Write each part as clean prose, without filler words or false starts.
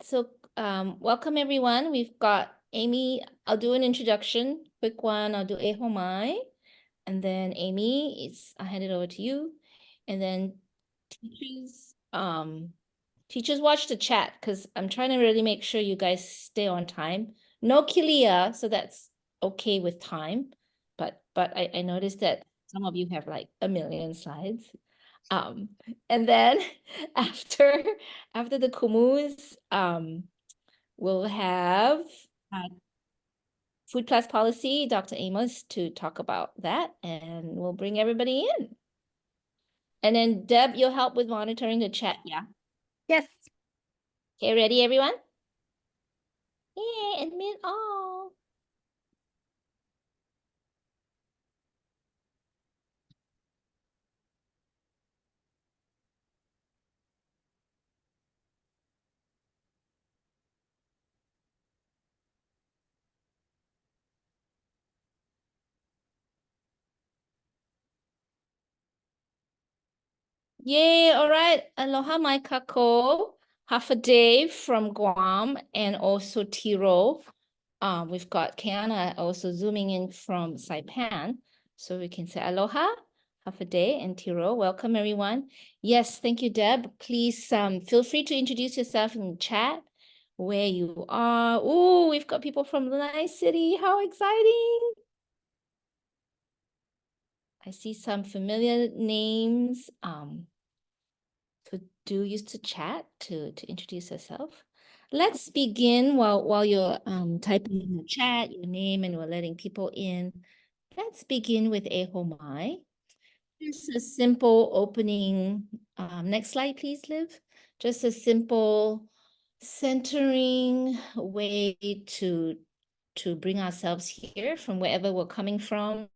so welcome everyone. We've got Amy. I'll do an introduction, quick one. I'll do Ehomai, and then Amy, I'll hand it over to you. And then teachers watch the chat because I'm trying to really make sure you guys stay on time. No Kilia, so that's okay with time. But I noticed that some of you have like a million slides. And then after the Kumus, we'll have uh, food class policy, Dr. Amos, to talk about that, and we'll bring everybody in. And then Deb, you'll help with monitoring the chat, yeah? Yes. Okay, ready, everyone? Yeah, admit all. Yay, all right. Aloha, my kako. Half a day from Guam and also Tiro. We've got Kiana also zooming in from Saipan. So we can say aloha, half a day, and Tiro. Welcome, everyone. Yes, thank you, Deb. Please feel free to introduce yourself in the chat, where you are. Oh, we've got people from Lanai City. How exciting. I see some familiar names. So do use the chat to introduce yourself. Let's begin while you're typing in the chat your name and we're letting people in. Let's begin with Ehomai. Just a simple opening. Next slide, please, Liv. Just a simple centering way to bring ourselves here from wherever we're coming from.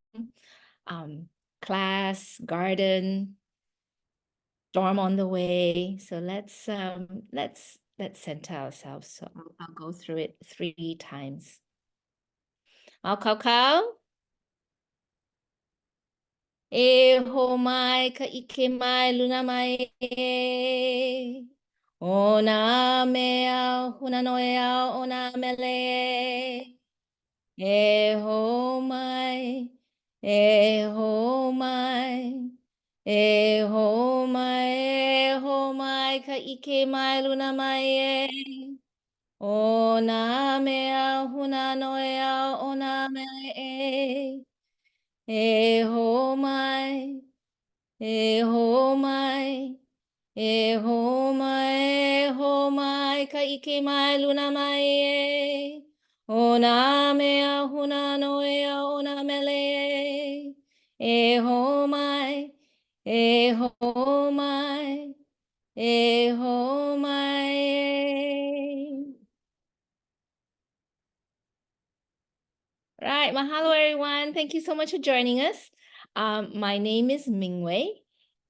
Class, garden, storm on the way. So let's center ourselves. So I'll go through it 3 times. Ao kau kau. E ho mai ka ike mai luna mai e. Ona mea huna noea ona mele. E ho mai. E ho mai. E ho mai, ka ike mai luna mai e. O na mea huna noea o na mea e. E ho mai, e ho mai, e ho mai, ka ike mai luna mai e. O na mea huna noea o na mele e. E ho mai, e ho mai, e ho mai. Right, mahalo everyone. Thank you so much for joining us. My name is Mingwei,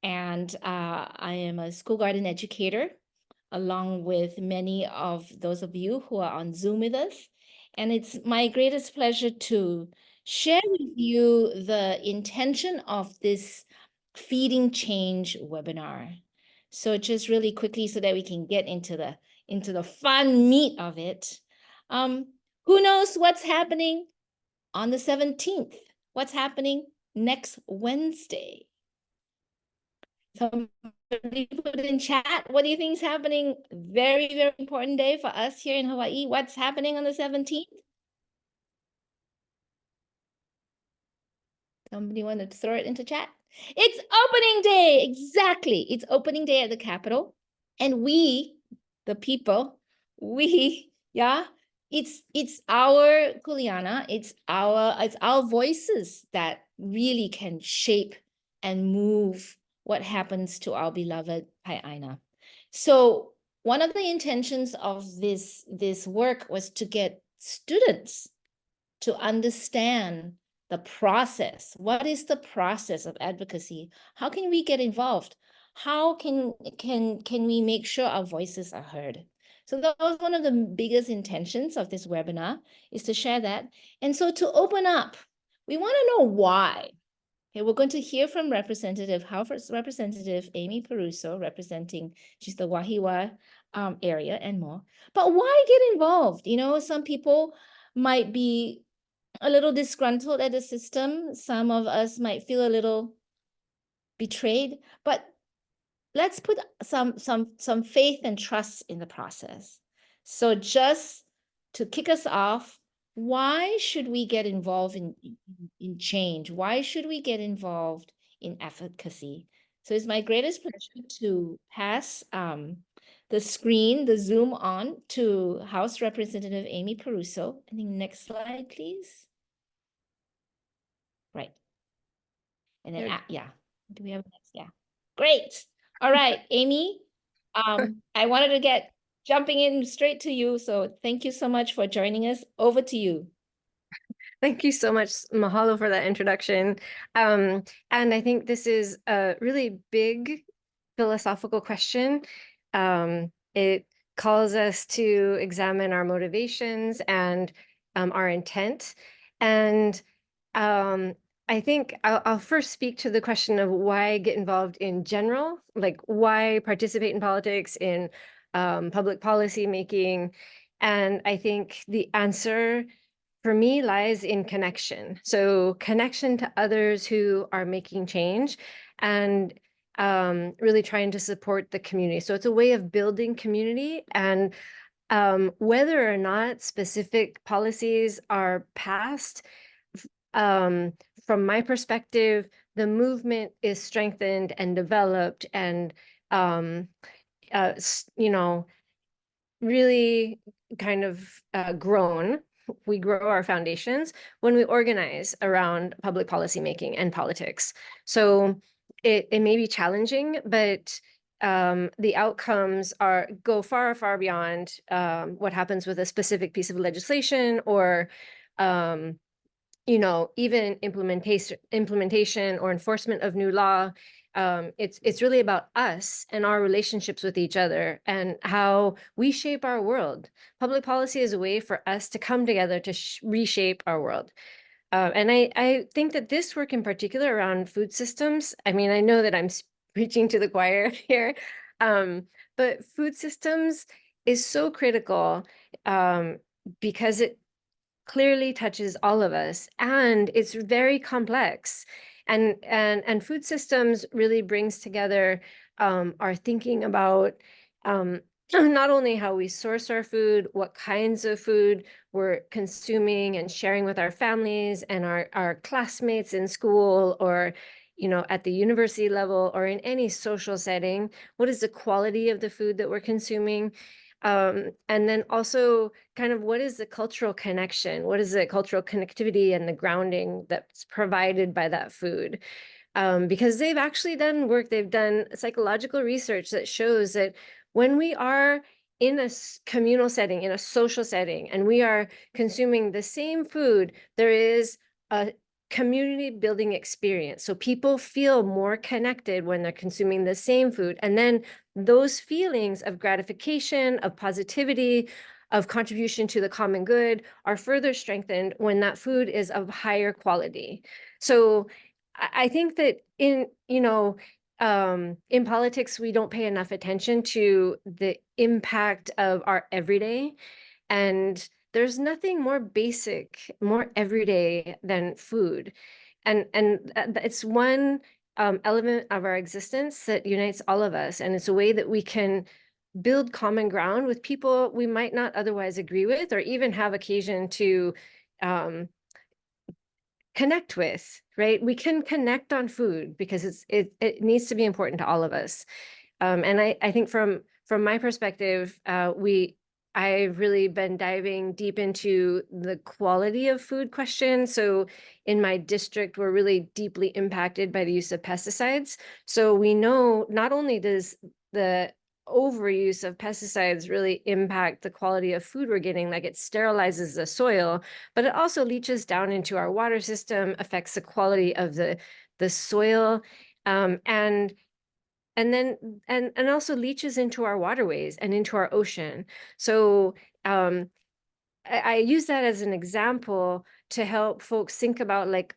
and I am a school garden educator, along with many of those of you who are on Zoom with us. And it's my greatest pleasure to share with you the intention of this Feeding Change webinar. So just really quickly so that we can get into the fun meat of it. Who knows what's happening on the 17th? What's happening next Wednesday? Somebody put in chat, what do you think is happening? Very, very important day for us here in Hawaii. What's happening on the 17th? Somebody want to throw it into chat? It's opening day. Exactly. It's opening day at the Capitol. And we, the people, yeah, it's our kuleana, it's our voices that really can shape and move what happens to our beloved Pai'aina. So one of the intentions of this work was to get students to understand the process. What is the process of advocacy? How can we get involved? How can we make sure our voices are heard? So that was one of the biggest intentions of this webinar, is to share that. And so to open up, we want to know why. Okay, we're going to hear from Representative Amy Peruso, she's the Wahiwa area and more. But why get involved? You know, some people might be a little disgruntled at the system. Some of us might feel a little betrayed, but let's put some faith and trust in the process. So just to kick us off, why should we get involved in change? Why should we get involved in advocacy? So it's my greatest pleasure to pass the screen, the Zoom on to House Representative Amy Caruso. I think next slide, please. Right. And then, yeah, do we have next? Yeah, great. All right, Amy, I wanted to get jumping in straight to you. So thank you so much for joining us. Over to you. Thank you so much, Mahalo, for that introduction. And I think this is a really big philosophical question. It calls us to examine our motivations and our intent. And I think I'll first speak to the question of why get involved in general, like why participate in politics, in public policy making. And I think the answer for me lies in connection. So connection to others who are making change and really trying to support the community. So it's a way of building community, and whether or not specific policies are passed, from my perspective, the movement is strengthened and developed and, you know, really kind of grown. We grow our foundations when we organize around public policy making and politics. So it may be challenging, but the outcomes go far, far beyond what happens with a specific piece of legislation or you know, even implementation or enforcement of new law. It's really about us and our relationships with each other and how we shape our world. Public policy is a way for us to come together to reshape our world. And I think that this work in particular around food systems, I mean, I know that I'm preaching to the choir here, but food systems is so critical because it clearly touches all of us, and it's very complex. And food systems really brings together our thinking about not only how we source our food, what kinds of food we're consuming and sharing with our families and our classmates in school, or you know, at the university level or in any social setting. What is the quality of the food that we're consuming? And then also kind of what is the cultural connection? What is the cultural connectivity and the grounding that's provided by that food? Because they've actually done work, they've done psychological research that shows that when we are in a communal setting, in a social setting, and we are consuming the same food, there is a community building experience. So people feel more connected when they're consuming the same food. And then those feelings of gratification, of positivity, of contribution to the common good are further strengthened when that food is of higher quality. So I think that in politics, we don't pay enough attention to the impact of our everyday. And there's nothing more basic, more everyday than food. And it's one element of our existence that unites all of us. And it's a way that we can build common ground with people we might not otherwise agree with or even have occasion to connect with, right? We can connect on food because it needs to be important to all of us. And I think from my perspective, I've really been diving deep into the quality of food question. So in my district, we're really deeply impacted by the use of pesticides. So we know not only does the overuse of pesticides really impact the quality of food we're getting, like it sterilizes the soil, but it also leaches down into our water system, affects the quality of the soil, and also leaches into our waterways and into our ocean. So I use that as an example to help folks think about like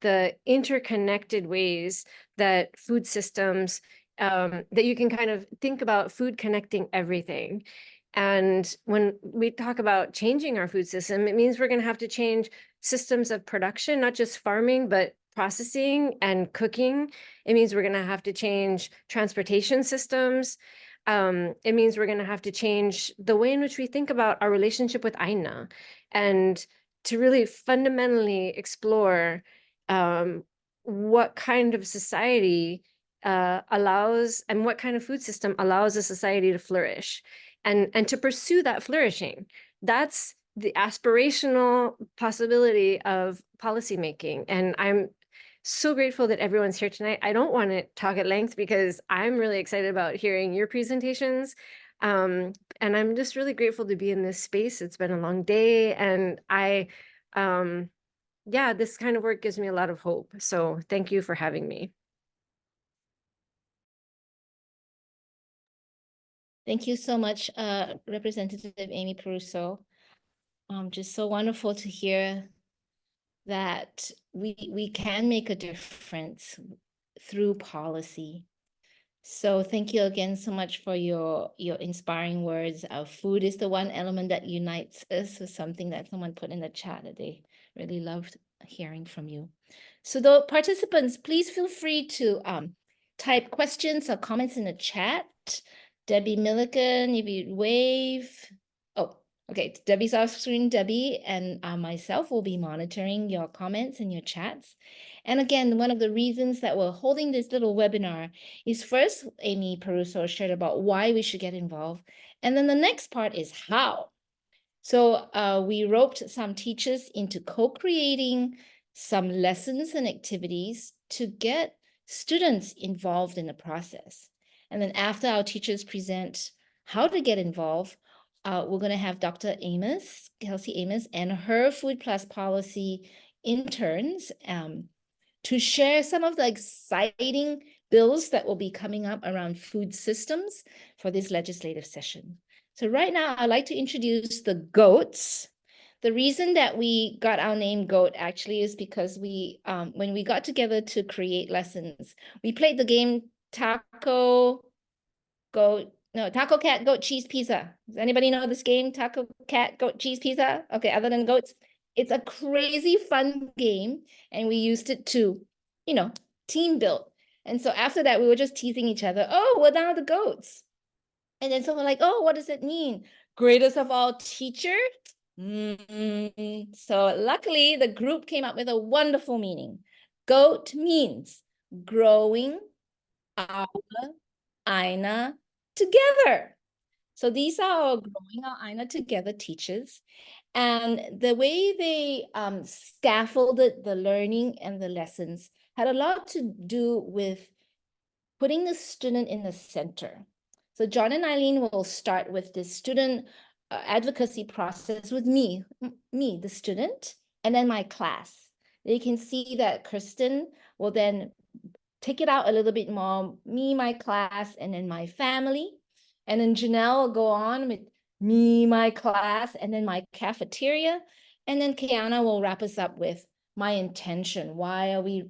the interconnected ways that food systems that you can kind of think about food connecting everything. And when we talk about changing our food system, it means we're going to have to change systems of production, not just farming, but processing and cooking. It means we're going to have to change transportation systems. It means we're going to have to change the way in which we think about our relationship with Aina, and to really fundamentally explore what kind of society allows, and what kind of food system allows a society to flourish, and to pursue that flourishing. That's the aspirational possibility of policymaking. And I'm so grateful that everyone's here tonight. I don't want to talk at length because I'm really excited about hearing your presentations. And I'm just really grateful to be in this space. It's been a long day, and yeah, this kind of work gives me a lot of hope. So thank you for having me. Thank you so much, Representative Amy Peruso. Just so wonderful to hear that we can make a difference through policy. So thank you again so much for your inspiring words. Food is the one element that unites us, was something that someone put in the chat that they really loved hearing from you. So the participants, please feel free to type questions or comments in the chat. Debbie Milliken, if you wave. Oh, okay, Debbie's off screen. Debbie and myself will be monitoring your comments and your chats. And again, one of the reasons that we're holding this little webinar is first, Amy Peruso shared about why we should get involved. And then the next part is how. So we roped some teachers into co-creating some lessons and activities to get students involved in the process. And then after our teachers present how to get involved, we're going to have Dr. Amos, Kelsey Amos, and her Food Plus Policy interns to share some of the exciting bills that will be coming up around food systems for this legislative session. So right now, I'd like to introduce the GOATs. The reason that we got our name GOAT actually is because we, when we got together to create lessons, we played the game Taco Cat, Goat, Cheese, Pizza. Does anybody know this game? Taco Cat, Goat, Cheese, Pizza? Okay, other than goats. It's a crazy fun game, and we used it to, team build. And so after that, we were just teasing each other. Oh, we're now the goats. And then someone like, oh, what does it mean? Greatest of all teacher? So luckily, the group came up with a wonderful meaning. GOAT means growing our Aina together. So these are our growing our Aina together teachers. And the way they scaffolded the learning and the lessons had a lot to do with putting the student in the center. So John and Eileen will start with the student advocacy process with me, the student, and then my class. They can see that Kristen will then take it out a little bit more, me, my class, and then my family. And then Janelle will go on with me, my class, and then my cafeteria. And then Kiana will wrap us up with my intention. Why are we,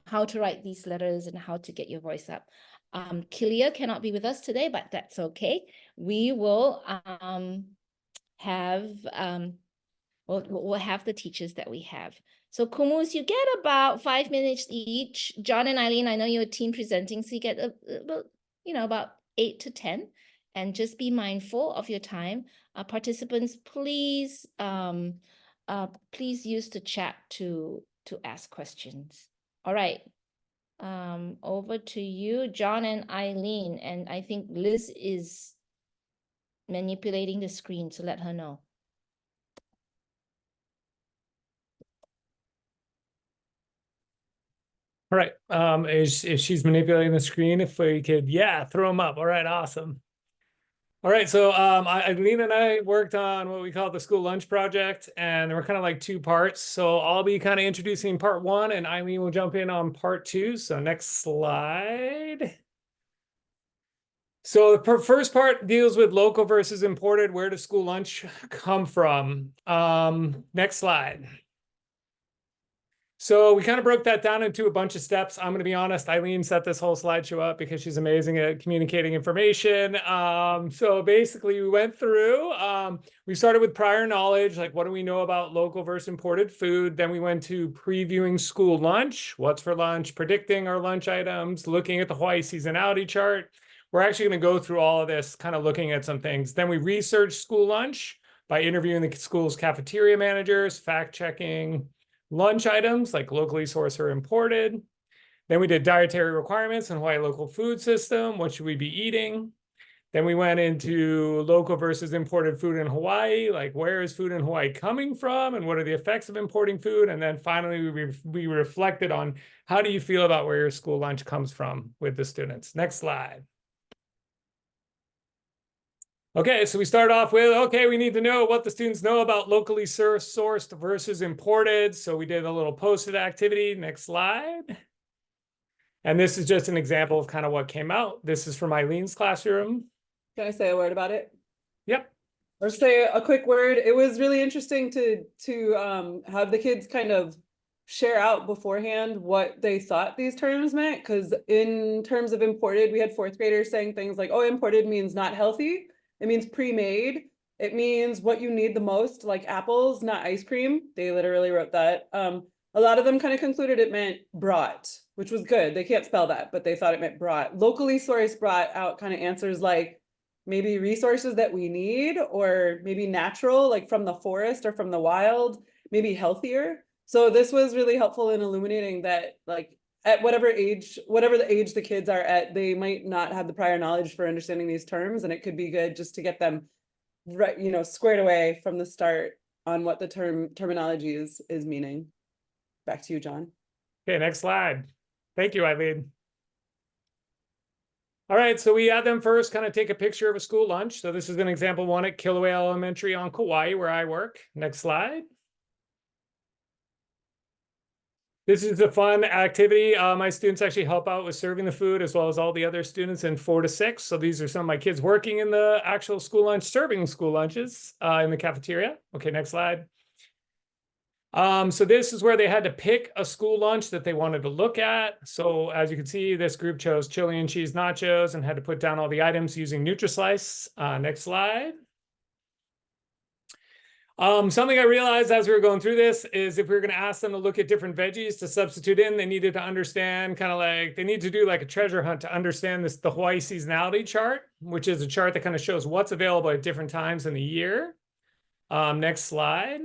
how to write these letters and how to get your voice up. Kilia cannot be with us today, but that's okay. We will we'll have the teachers that we have. So Kumus, you get about 5 minutes each. John and Eileen, I know you're team presenting, so you get about 8 to 10. And just be mindful of your time. Participants, please use the chat to ask questions. All right. Over to you, John and Eileen. And I think Liz is manipulating the screen, so let her know. All right. If she's manipulating the screen, if we could, throw them up. All right, awesome. All right, so Eileen and I worked on what we call the school lunch project, and there were kind of like 2 parts. So I'll be kind of introducing part 1, and Eileen will jump in on part 2. So next slide. So the first part deals with local versus imported. Where does school lunch come from? Next slide. So we kind of broke that down into a bunch of steps. I'm going to be honest, Eileen set this whole slideshow up because she's amazing at communicating information. So basically we went through, we started with prior knowledge, like what do we know about local versus imported food? Then we went to previewing school lunch, what's for lunch, predicting our lunch items, looking at the Hawaii seasonality chart. We're actually going to go through all of this, kind of looking at some things. Then we researched school lunch by interviewing the school's cafeteria managers, fact checking lunch items like locally sourced or imported. Then we did dietary requirements in Hawaii local food system. What should we be eating? Then we went into local versus imported food in Hawaii, like where is food in Hawaii coming from and what are the effects of importing food? And then finally, we reflected on how do you feel about where your school lunch comes from with the students. Next slide. Okay, so we start off with, okay, we need to know what the students know about locally sourced versus imported. So we did a little post-it activity. Next slide. And this is just an example of kind of what came out. This is from Eileen's classroom. Can I say a word about it? Yep. Or say a quick word. It was really interesting to have the kids kind of share out beforehand what they thought these terms meant. Because in terms of imported, we had fourth graders saying things like, oh, imported means not healthy. It means pre-made. It means what you need the most, like apples, not ice cream. They literally wrote that. A lot of them kind of concluded it meant brought, which was good. They can't spell that, but they thought it meant brought. Locally sourced brought out kind of answers like maybe resources that we need, or maybe natural, like from the forest or from the wild, maybe healthier. So this was really helpful in illuminating that, like, at whatever the age the kids are at, they might not have the prior knowledge for understanding these terms, and it could be good just to get them right, squared away from the start on what the terminology is meaning. Back to you, John. Okay, next slide. Thank you, Eileen. All right, so we had them first kind of take a picture of a school lunch. So this is an example one at Kilauea Elementary on Kauai, where I work. Next slide. This is a fun activity. My students actually help out with serving the food as well as all the other students in 4 to 6. So these are some of my kids working in the actual school lunch, serving school lunches in the cafeteria. Okay, next slide. So this is where they had to pick a school lunch that they wanted to look at. So as you can see, this group chose chili and cheese nachos and had to put down all the items using NutriSlice. Next slide. Something I realized as we were going through this is if we were going to ask them to look at different veggies to substitute in, they needed to understand kind of like, they need to do like a treasure hunt to understand the Hawaii seasonality chart, which is a chart that kind of shows what's available at different times in the year. Next slide.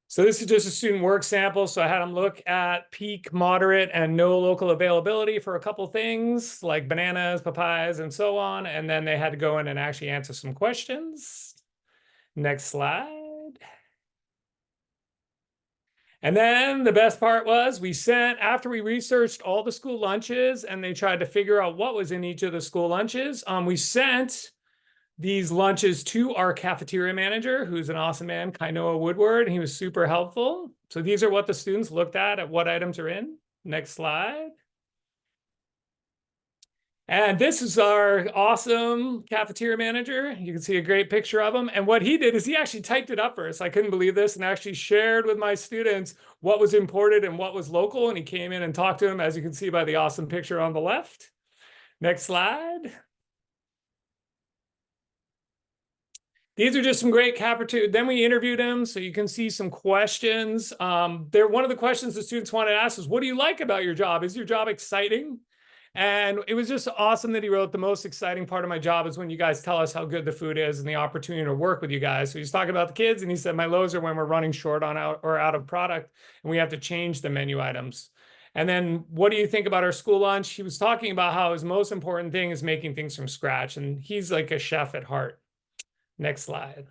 So this is just a student work sample. So I had them look at peak, moderate, and no local availability for a couple things like bananas, papayas, and so on. And then they had to go in and actually answer some questions. Next slide. And then the best part was after we researched all the school lunches and they tried to figure out what was in each of the school lunches, we sent these lunches to our cafeteria manager, who's an awesome man, Kainoa Woodward. He was super helpful. So these are what the students looked at what items are in. Next slide. And this is our awesome cafeteria manager. You can see a great picture of him. And what he did is he actually typed it up for us. I couldn't believe this, and actually shared with my students what was imported and what was local. And he came in and talked to him, as you can see by the awesome picture on the left. Next slide. These are just some great cafeteria. Then we interviewed him, so you can see some questions. One of the questions the students wanted to ask was, what do you like about your job? Is your job exciting? And it was just awesome that he wrote, the most exciting part of my job is when you guys tell us how good the food is and the opportunity to work with you guys. So he's talking about the kids, and he said, my lows are when we're running short on out of product and we have to change the menu items. And then what do you think about our school lunch? He was talking about how his most important thing is making things from scratch. And he's like a chef at heart. Next slide.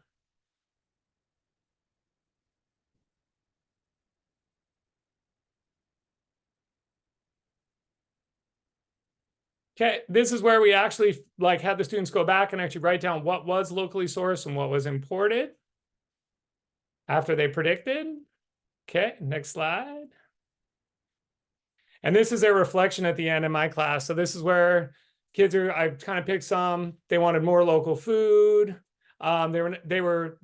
Okay, this is where we actually had the students go back and actually write down what was locally sourced and what was imported after they predicted. Okay, next slide. And this is their reflection at the end in my class. So this is where I kind of picked some. They wanted more local food. They were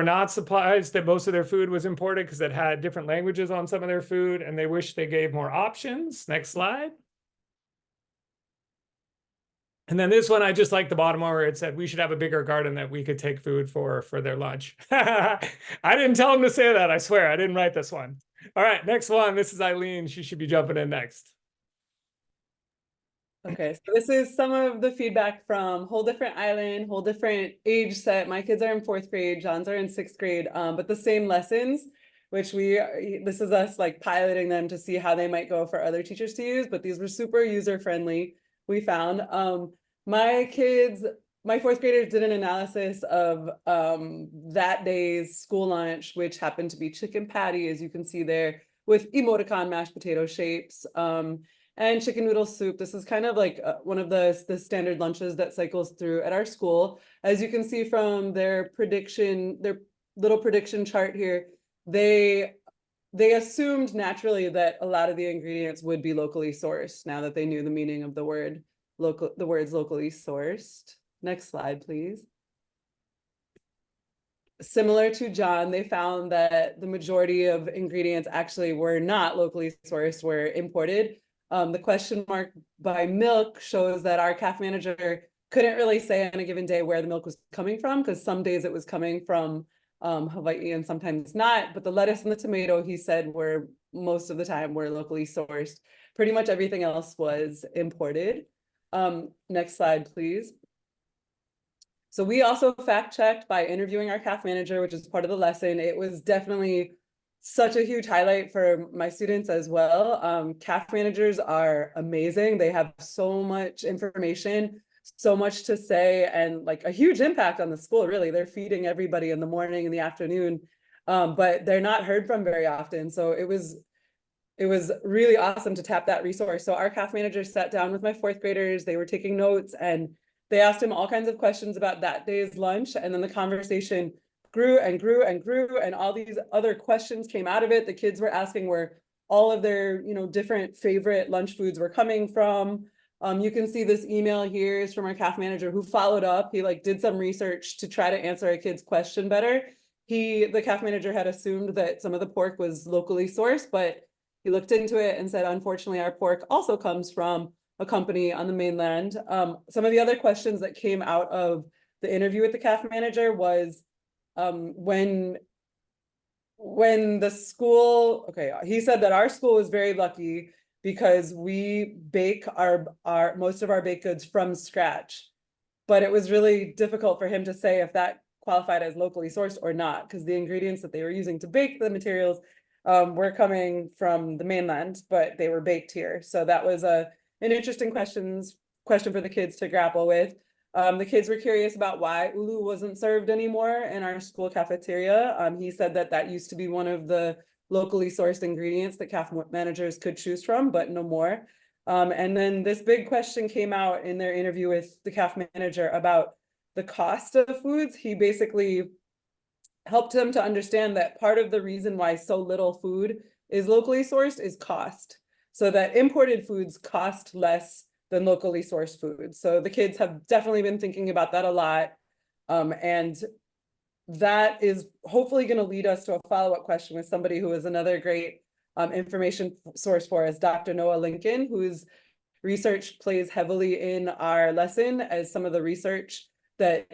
not surprised that most of their food was imported because it had different languages on some of their food, and they wish they gave more options. Next slide. And then this one, I just like the bottom where it said we should have a bigger garden that we could take food for their lunch. I didn't tell them to say that. I swear I didn't write this one. All right, next one. This is Eileen. She should be jumping in next. Okay, so this is some of the feedback from whole different island, whole different age set. My kids are in 4th grade, John's are in 6th grade, but the same lessons, which this is us like piloting them to see how they might go for other teachers to use, but these were super user friendly, we found. My 4th graders did an analysis of that day's school lunch, which happened to be chicken patty, as you can see there, with emoticon mashed potato shapes. And chicken noodle soup. This is kind of like one of the standard lunches that cycles through at our school. As you can see from their little prediction chart here, they assumed naturally that a lot of the ingredients would be locally sourced now that they knew the meaning of the words locally sourced. Next slide, please. Similar to John, they found that the majority of ingredients actually were not locally sourced, were imported. The question mark by milk shows that our CAF manager couldn't really say on a given day where the milk was coming from, because some days it was coming from Hawaii and sometimes not. But the lettuce and the tomato, he said, were most of the time were locally sourced. Pretty much everything else was imported. Next slide, please. So we also fact-checked by interviewing our CAF manager, which is part of the lesson. It was definitely such a huge highlight for my students as well. CAF managers are amazing. They have so much information, so much to say, and like a huge impact on the school, really. They're feeding everybody in the morning and the afternoon, but they're not heard from very often. So it was really awesome to tap that resource. So our CAF manager sat down with my 4th graders. They were taking notes and they asked him all kinds of questions about that day's lunch. And then the conversation grew and grew and grew, and all these other questions came out of it. The kids were asking where all of their, different favorite lunch foods were coming from. You can see this email here is from our CAF manager who followed up. He did some research to try to answer a kid's question better. The CAF manager had assumed that some of the pork was locally sourced, but he looked into it and said, unfortunately, our pork also comes from a company on the mainland. Some of the other questions that came out of the interview with the CAF manager was, when the school, he said that our school was very lucky because we bake most of our baked goods from scratch, but it was really difficult for him to say if that qualified as locally sourced or not, because the ingredients that they were using to bake the materials were coming from the mainland, but they were baked here. So that was an interesting question for the kids to grapple with. The kids were curious about why ulu wasn't served anymore in our school cafeteria. He said that used to be one of the locally sourced ingredients that CAF managers could choose from, but no more. And then this big question came out in their interview with the CAF manager about the cost of foods. He basically helped them to understand that part of the reason why so little food is locally sourced is cost. So that imported foods cost less than locally sourced food. So the kids have definitely been thinking about that a lot. And that is hopefully going to lead us to a follow-up question with somebody who is another great information source for us, Dr. Noah Lincoln, whose research plays heavily in our lesson as some of the research that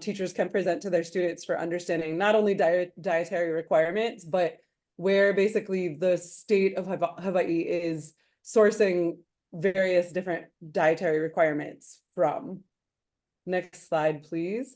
teachers can present to their students for understanding not only dietary requirements, but where basically the state of Hawaii is sourcing various different dietary requirements from. Next slide, please.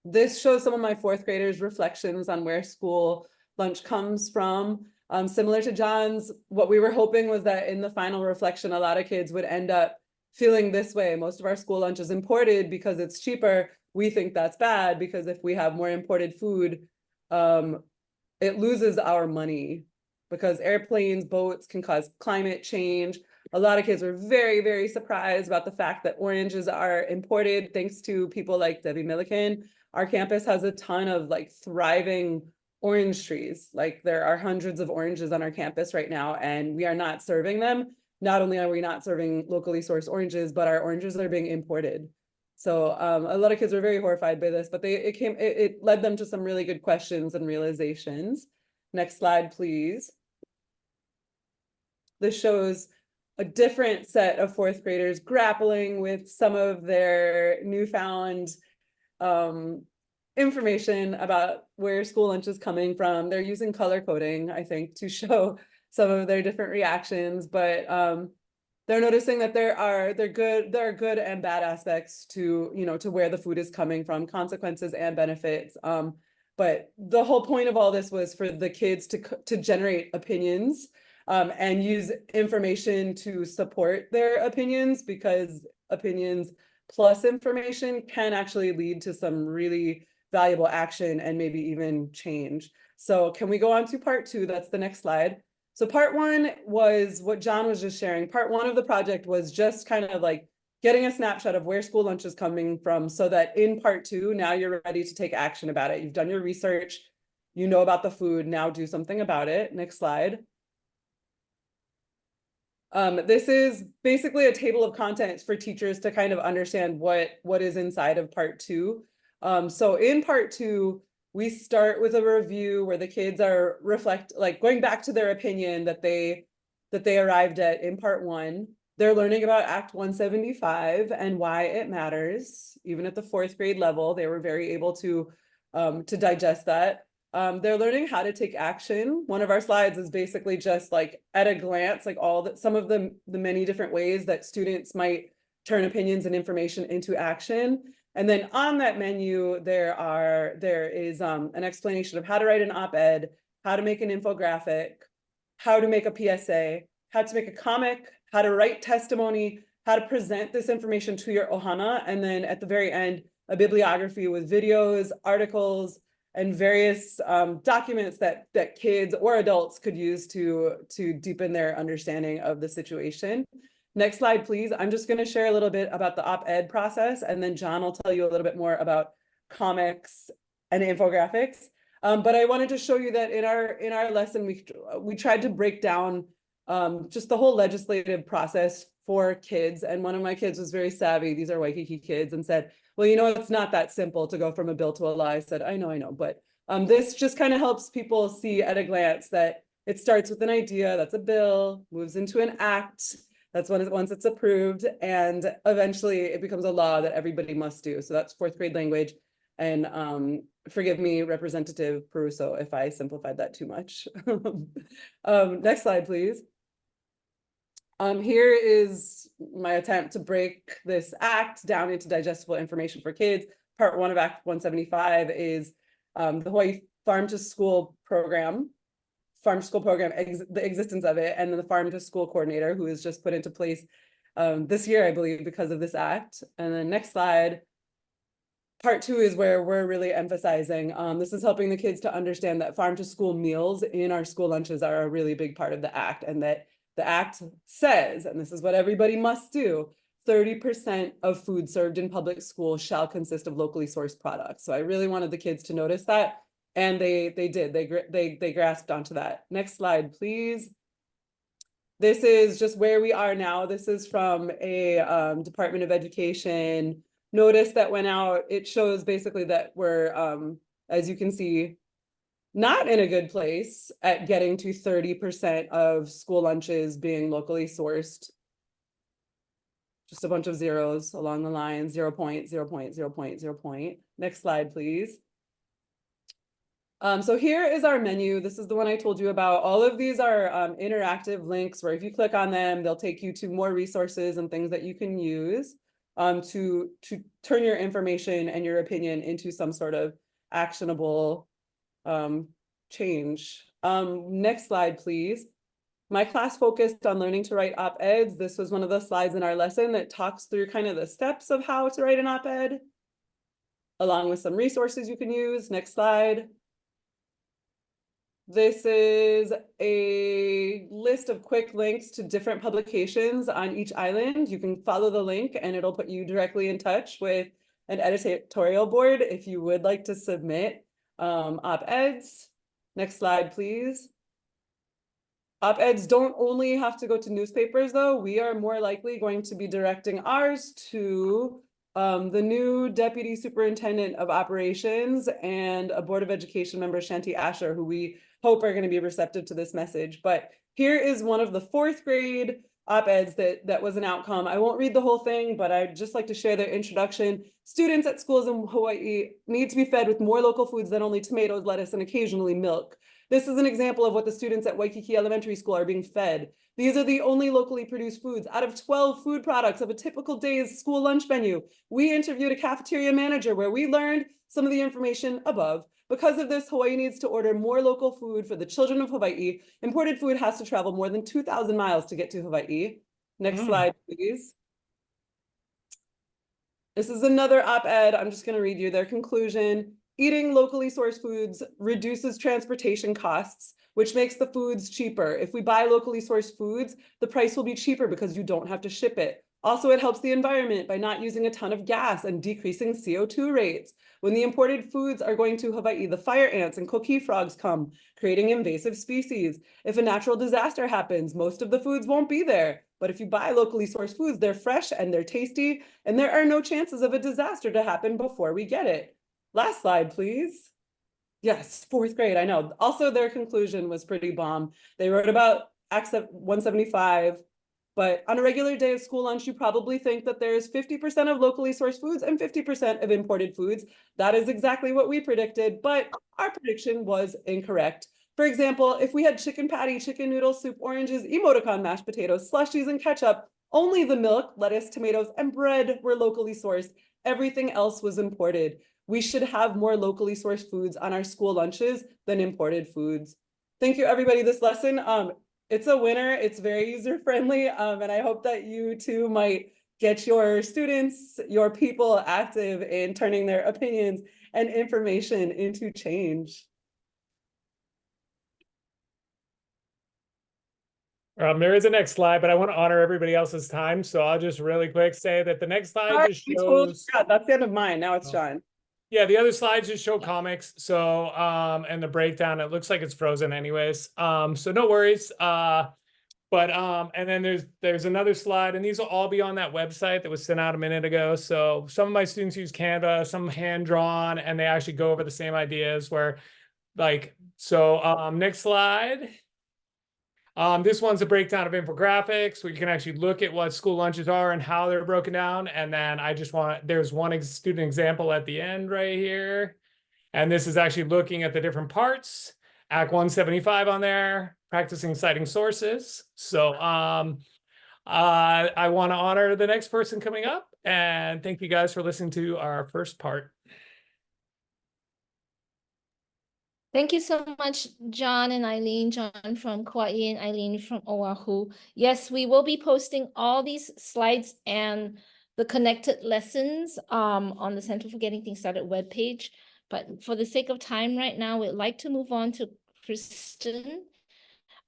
This shows some of my 4th graders' reflections on where school lunch comes from. Similar to John's, what we were hoping was that in the final reflection, a lot of kids would end up feeling this way. Most of our school lunch is imported because it's cheaper. We think that's bad because if we have more imported food, it loses our money because airplanes, boats can cause climate change. A lot of kids were very, very surprised about the fact that oranges are imported thanks to people like Debbie Milliken. Our campus has a ton of thriving orange trees. There are hundreds of oranges on our campus right now, and we are not serving them. Not only are we not serving locally sourced oranges, but our oranges are being imported. So a lot of kids were very horrified by this, but it led them to some really good questions and realizations. Next slide, please. This shows a different set of fourth graders grappling with some of their newfound information about where school lunch is coming from. They're using color coding, I think, to show some of their different reactions, but they're noticing that there are good and bad aspects to, you know, to where the food is coming from, consequences and benefits. But the whole point of all this was for the kids to generate opinions and use information to support their opinions, because opinions plus information can actually lead to some really valuable action and maybe even change. So can we go on to part 2? That's the next slide. So part 1 was what John was just sharing. Part 1 of the project was just kind of like getting a snapshot of where school lunch is coming from, so that in part 2, now you're ready to take action about it. You've done your research, you know about the food, now do something about it. Next slide. This is basically a table of contents for teachers to kind of understand what is inside of part 2. So in part 2, we start with a review where the kids are going back to their opinion that they arrived at in part 1. They're learning about Act 175 and why it matters. Even at the 4th grade level, they were very able to digest that. They're learning how to take action. One of our slides is basically just like at a glance, like some of the many different ways that students might turn opinions and information into action. And then on that menu, there is an explanation of how to write an op-ed, how to make an infographic, how to make a PSA, how to make a comic, how to write testimony, how to present this information to your ohana, and then at the very end, a bibliography with videos, articles, and various documents that kids or adults could use to deepen their understanding of the situation. Next slide, please. I'm just going to share a little bit about the op-ed process, and then John will tell you a little bit more about comics and infographics. But I wanted to show you that in our lesson, we tried to break down just the whole legislative process for kids. And one of my kids was very savvy. These are Waikiki kids, and said, well, you know, it's not that simple to go from a bill to a law. I said, I know, but this just kind of helps people see at a glance that it starts with an idea, that's a bill, moves into an act, that's once it's approved, and eventually it becomes a law that everybody must do. So that's 4th grade language. And forgive me, Representative Peruso, if I simplified that too much. Next slide, please. Here is my attempt to break this act down into digestible information for kids. Part 1 of Act 175 is the Hawaii Farm to School program, the existence of it, and then the Farm to School coordinator, who is just put into place this year, I believe, because of this act. And then next slide. Part 2 is where we're really emphasizing, this is helping the kids to understand that farm to school meals in our school lunches are a really big part of the act, and that the act says, and this is what everybody must do, 30% of food served in public schools shall consist of locally sourced products. So I really wanted the kids to notice that, and they did. They grasped onto that. Next slide, please. This is just where we are now. This is from a Department of Education notice that went out. It shows basically that we're, as you can see, not in a good place at getting to 30% of school lunches being locally sourced. Just a bunch of zeros along the line, 0 point, 0 point, 0 point, 0 point. Next slide, please. So here is our menu. This is the one I told you about. All of these are interactive links where if you click on them, they'll take you to more resources and things that you can use to turn your information and your opinion into some sort of actionable change. Next slide, please. My class focused on learning to write op-eds. This was one of the slides in our lesson that talks through kind of the steps of how to write an op-ed, along with some resources you can use. Next slide. This is a list of quick links to different publications on each island. You can follow the link and it'll put you directly in touch with an editorial board if you would like to submit op-eds. Next slide, please. Op-eds don't only have to go to newspapers though. We are more likely going to be directing ours to the new Deputy Superintendent of Operations and a Board of Education member, Shanti Asher, who we hope are going to be receptive to this message. But here is one of the 4th grade op-eds that was an outcome. I won't read the whole thing, but I'd just like to share their introduction. Students at schools in Hawaii need to be fed with more local foods than only tomatoes, lettuce, and occasionally milk. This is an example of what the students at Waikiki Elementary School are being fed. These are the only locally produced foods out of 12 food products of a typical day's school lunch menu. We interviewed a cafeteria manager where we learned some of the information above. Because of this, Hawaii needs to order more local food for the children of Hawaii. Imported food has to travel more than 2,000 miles to get to Hawaii. Next slide, please. This is another op-ed. I'm just going to read you their conclusion. Eating locally sourced foods reduces transportation costs, which makes the foods cheaper. If we buy locally sourced foods, the price will be cheaper because you don't have to ship it. Also, it helps the environment by not using a ton of gas and decreasing CO2 rates. When the imported foods are going to Hawaii, the fire ants and coqui frogs come, creating invasive species. If a natural disaster happens, most of the foods won't be there. But if you buy locally sourced foods, they're fresh and they're tasty, and there are no chances of a disaster to happen before we get it. Last slide, please. Yes, 4th grade, I know. Also, their conclusion was pretty bomb. They wrote about Act 175, but on a regular day of school lunch, you probably think that there's 50% of locally sourced foods and 50% of imported foods. That is exactly what we predicted, but our prediction was incorrect. For example, if we had chicken patty, chicken noodle soup, oranges, emoticon mashed potatoes, slushies, and ketchup, only the milk, lettuce, tomatoes, and bread were locally sourced. Everything else was imported. We should have more locally sourced foods on our school lunches than imported foods. Thank you, everybody. This lesson, it's a winner. It's very user-friendly, and I hope that you too might get your students, your people active in turning their opinions and information into change. There is a next slide, but I want to honor everybody else's time. So I'll just really quick say that the next slide just shows. That's the end of mine. Now it's John. Yeah, the other slides just show comics. So, and the breakdown, it looks like it's frozen anyways. So no worries. And then there's another slide, and these will all be on that website that was sent out a minute ago. So some of my students use Canva, some hand drawn, and they actually go over the same ideas where next slide. This one's a breakdown of infographics where you can actually look at what school lunches are and how they're broken down. And then there's one student example at the end right here. And this is actually looking at the different parts. Act 175 on there, practicing citing sources. So I want to honor the next person coming up. And thank you guys for listening to our first part. Thank you so much, John and Eileen. John from Kauai and Eileen from Oahu. Yes, we will be posting all these slides and the connected lessons on the Center for Getting Things Started webpage. But for the sake of time right now, we'd like to move on to Kristen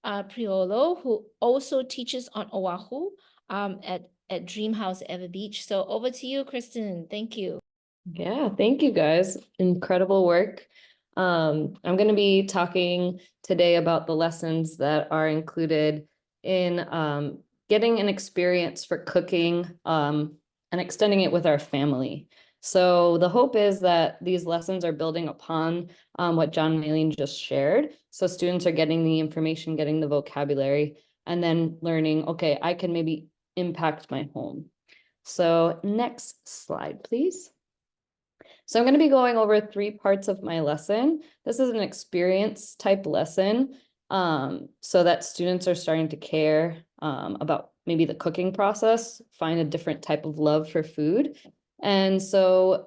Priolo, who also teaches on Oahu at Dream House Ever Beach. So over to you, Kristen. Thank you. Yeah, thank you guys. Incredible work. I'm going to be talking today about the lessons that are included in getting an experience for cooking and extending it with our family. So the hope is that these lessons are building upon what John and Aileen just shared. So students are getting the information, getting the vocabulary, and then learning, okay, I can maybe impact my home. So next slide, please. So I'm going to be going over 3 parts of my lesson. This is an experience type lesson so that students are starting to care about maybe the cooking process, find a different type of love for food. And so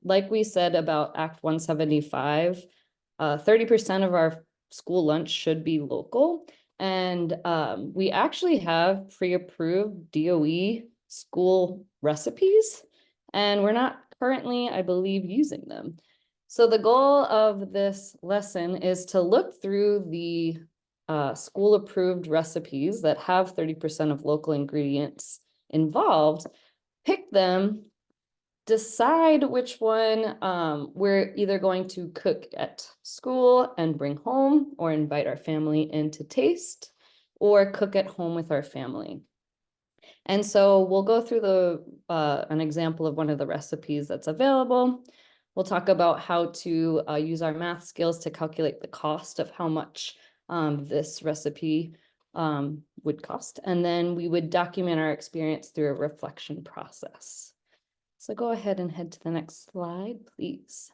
like we said about Act 175, 30% of our school lunch should be local. And we actually have pre-approved DOE school recipes, and we're not currently, I believe, using them. So the goal of this lesson is to look through the school approved recipes that have 30% of local ingredients involved, pick them, decide which one we're either going to cook at school and bring home, or invite our family in to taste, or cook at home with our family. And so we'll go through an example of one of the recipes that's available. We'll talk about how to use our math skills to calculate the cost of how much this recipe would cost. And then we would document our experience through a reflection process. So go ahead and head to the next slide, please.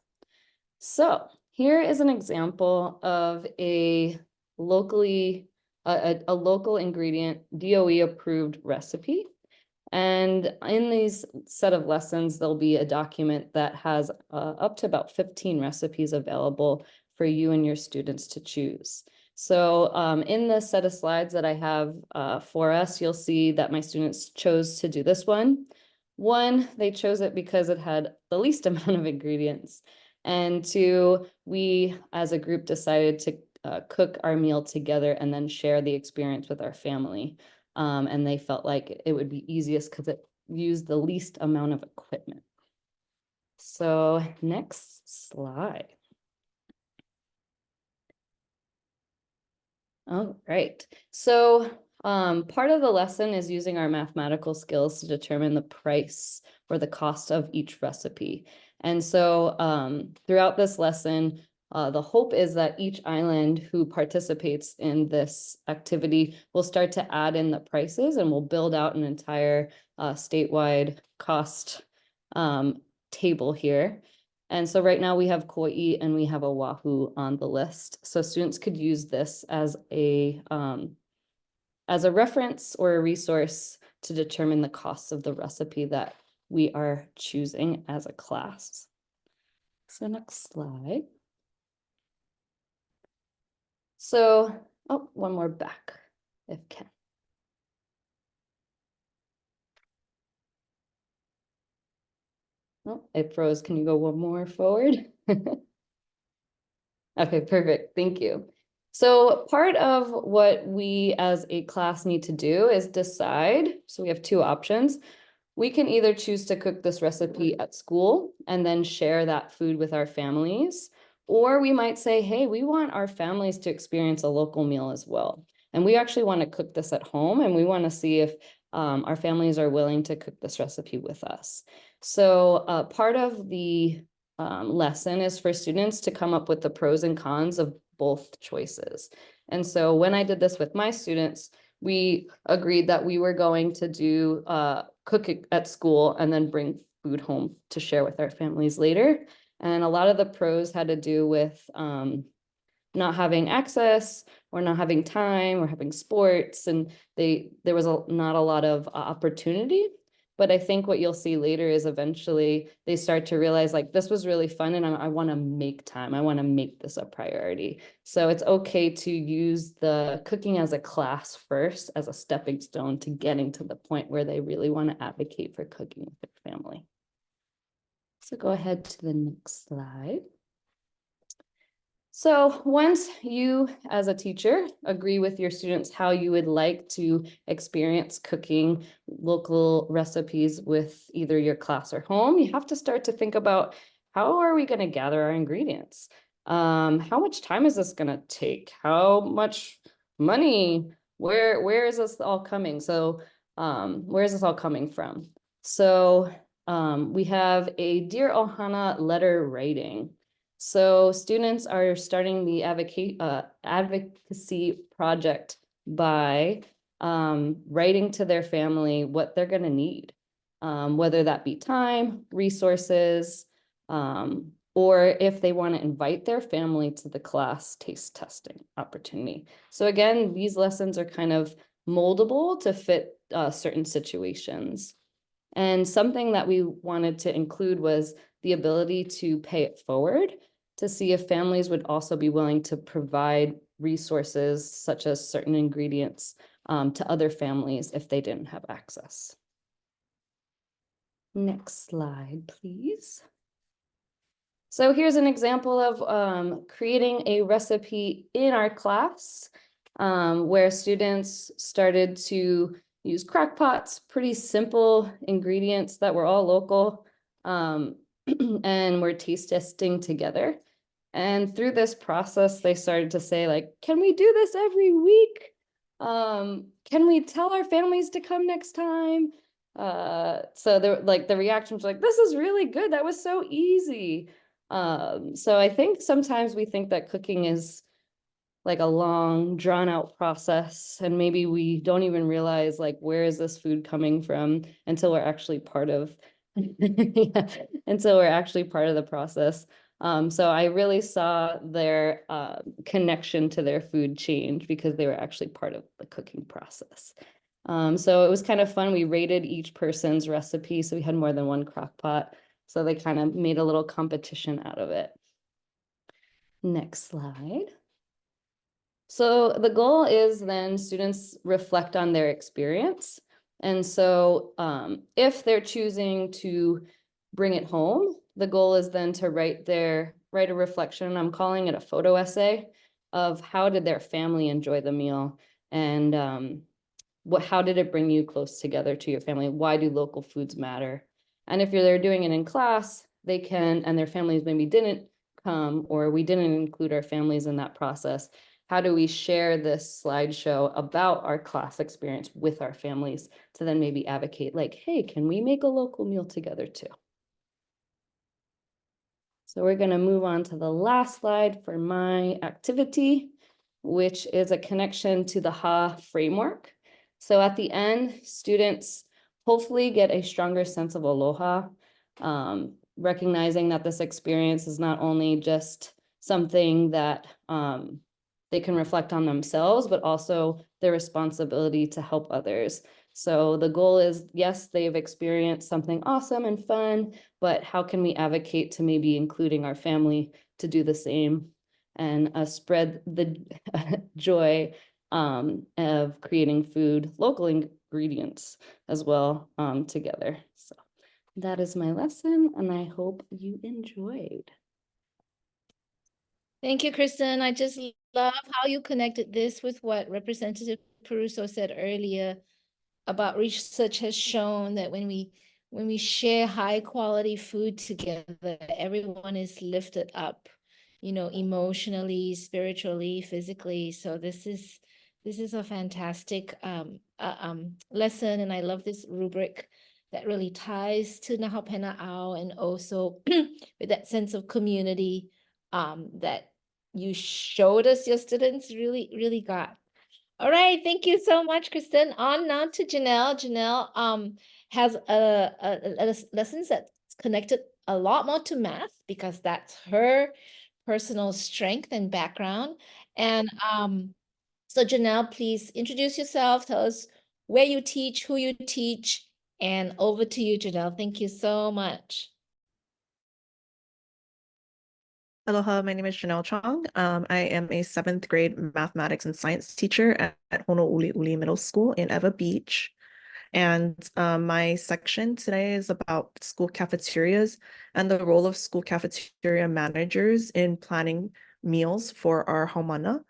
So here is an example of a local ingredient DOE approved recipe. And in these set of lessons, there'll be a document that has up to about 15 recipes available for you and your students to choose. So in the set of slides that I have for us, you'll see that my students chose to do this one. One, they chose it because it had the least amount of ingredients. And two, we as a group decided to cook our meal together and then share the experience with our family. And they felt like it would be easiest because it used the least amount of equipment. So next slide. All right. So part of the lesson is using our mathematical skills to determine the price or the cost of each recipe. And so throughout this lesson, the hope is that each island who participates in this activity will start to add in the prices, and we'll build out an entire statewide cost table here. And so right now we have Kauai and we have Oahu on the list. So students could use this as a reference or a resource to determine the cost of the recipe that we are choosing as a class. So next slide. So, oh, one more back, if can. Oh, it froze. Can you go one more forward? Okay, perfect. Thank you. So part of what we as a class need to do is decide. So we have two options. We can either choose to cook this recipe at school and then share that food with our families, or we might say, hey, we want our families to experience a local meal as well. And we actually want to cook this at home, and we want to see if our families are willing to cook this recipe with us. So part of the lesson is for students to come up with the pros and cons of both choices. And so when I did this with my students, we agreed that we were going to do cook it at school and then bring food home to share with our families later. And a lot of the pros had to do with not having access or not having time or having sports, and there was not a lot of opportunity. But I think what you'll see later is eventually they start to realize, like, this was really fun and I want to make time. I want to make this a priority. So it's okay to use the cooking as a class first as a stepping stone to getting to the point where they really want to advocate for cooking with their family. So go ahead to the next slide. So once you, as a teacher, agree with your students how you would like to experience cooking local recipes with either your class or home, you have to start to think about, how are we going to gather our ingredients? How much time is this going to take? How much money? Where is this all coming? So where is this all coming from? So we have a Dear Ohana letter writing. So students are starting the advocacy project by writing to their family what they're going to need, whether that be time, resources, or if they want to invite their family to the class taste testing opportunity. So again, these lessons are kind of moldable to fit certain situations. And something that we wanted to include was the ability to pay it forward, to see if families would also be willing to provide resources such as certain ingredients to other families if they didn't have access. Next slide, please. So here's an example of creating a recipe in our class where students started to use crock pots, pretty simple ingredients that were all local, and we're taste testing together. And through this process, they started to say, like, can we do this every week? Can we tell our families to come next time? So the reaction was like, this is really good. That was so easy. So I think sometimes we think that cooking is like a long, drawn out process, and maybe we don't even realize like where is this food coming from until we're actually part of yeah, until we're actually part of the process. So I really saw their connection to their food change because they were actually part of the cooking process. So it was kind of fun. We rated each person's recipe, so we had more than one crock pot. So they kind of made a little competition out of it. Next slide. So the goal is then students reflect on their experience. And so if they're choosing to bring it home, the goal is then to write a reflection. I'm calling it a photo essay of how did their family enjoy the meal, and how did it bring you close together to your family? Why do local foods matter? And if they're doing it in class, they can, and their families maybe didn't come, or we didn't include our families in that process, how do we share this slideshow about our class experience with our families to then maybe advocate like, hey, can we make a local meal together too? So we're going to move on to the last slide for my activity, which is a connection to the HA framework. So at the end, students hopefully get a stronger sense of aloha, recognizing that this experience is not only just something that they can reflect on themselves, but also their responsibility to help others. So the goal is, yes, they've experienced something awesome and fun, but how can we advocate to maybe including our family to do the same and spread the joy of creating food, local ingredients as well together. So that is my lesson, and I hope you enjoyed. Thank you, Kristen. I just love how you connected this with what Representative Peruso said earlier about research has shown that when we share high quality food together, everyone is lifted up, you know, emotionally, spiritually, physically. So this is a fantastic lesson, and I love this rubric that really ties to Naha Pena'au, and also with that sense of community that you showed us your students really got. All right, thank you so much, Kristen. On now to Janelle. Janelle has a lessons that's connected a lot more to math because that's her personal strength and background. And so Janelle, please introduce yourself. Tell us where you teach, who you teach, and over to you, Janelle. Thank you so much. Aloha, my name is Janelle Chong. I am a 7th grade mathematics and science teacher at Honouliuli Middle School in Eva Beach. And my section today is about school cafeterias and the role of school cafeteria managers in planning meals for our haumana.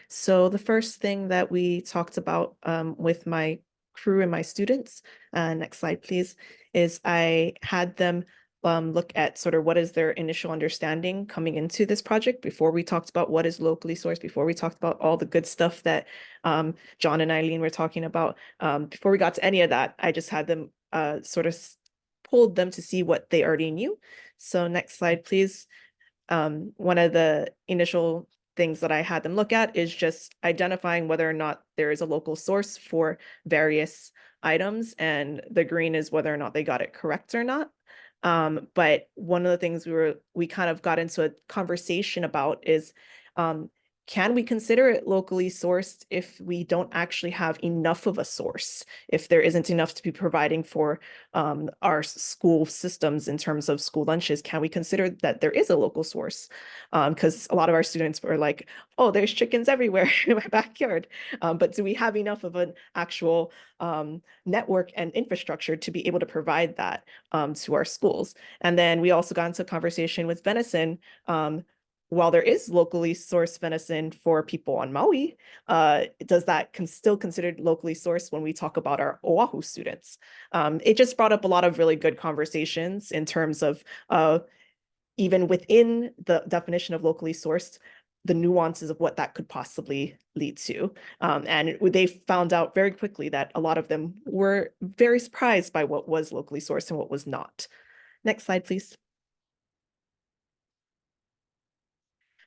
So the first thing that we talked about with my crew and my students, next slide please, is I had them look at sort of what is their initial understanding coming into this project before we talked about what is locally sourced, before we talked about all the good stuff that John and Eileen were talking about. Before we got to any of that, I just had them sort of pulled them to see what they already knew. So next slide, please. One of the initial things that I had them look at is just identifying whether or not there is a local source for various items, and the green is whether or not they got it correct or not. But one of the things we kind of got into a conversation about is, can we consider it locally sourced if we don't actually have enough of a source, if there isn't enough to be providing for our school systems in terms of school lunches? Can we consider that there is a local source? Because a lot of our students were like, oh, there's chickens everywhere in my backyard. But do we have enough of an actual network and infrastructure to be able to provide that to our schools? And then we also got into a conversation with venison. While there is locally sourced venison for people on Maui, does that still considered locally sourced when we talk about our Oahu students? It just brought up a lot of really good conversations in terms of even within the definition of locally sourced, the nuances of what that could possibly lead to. And they found out very quickly that a lot of them were very surprised by what was locally sourced and what was not. Next slide, please.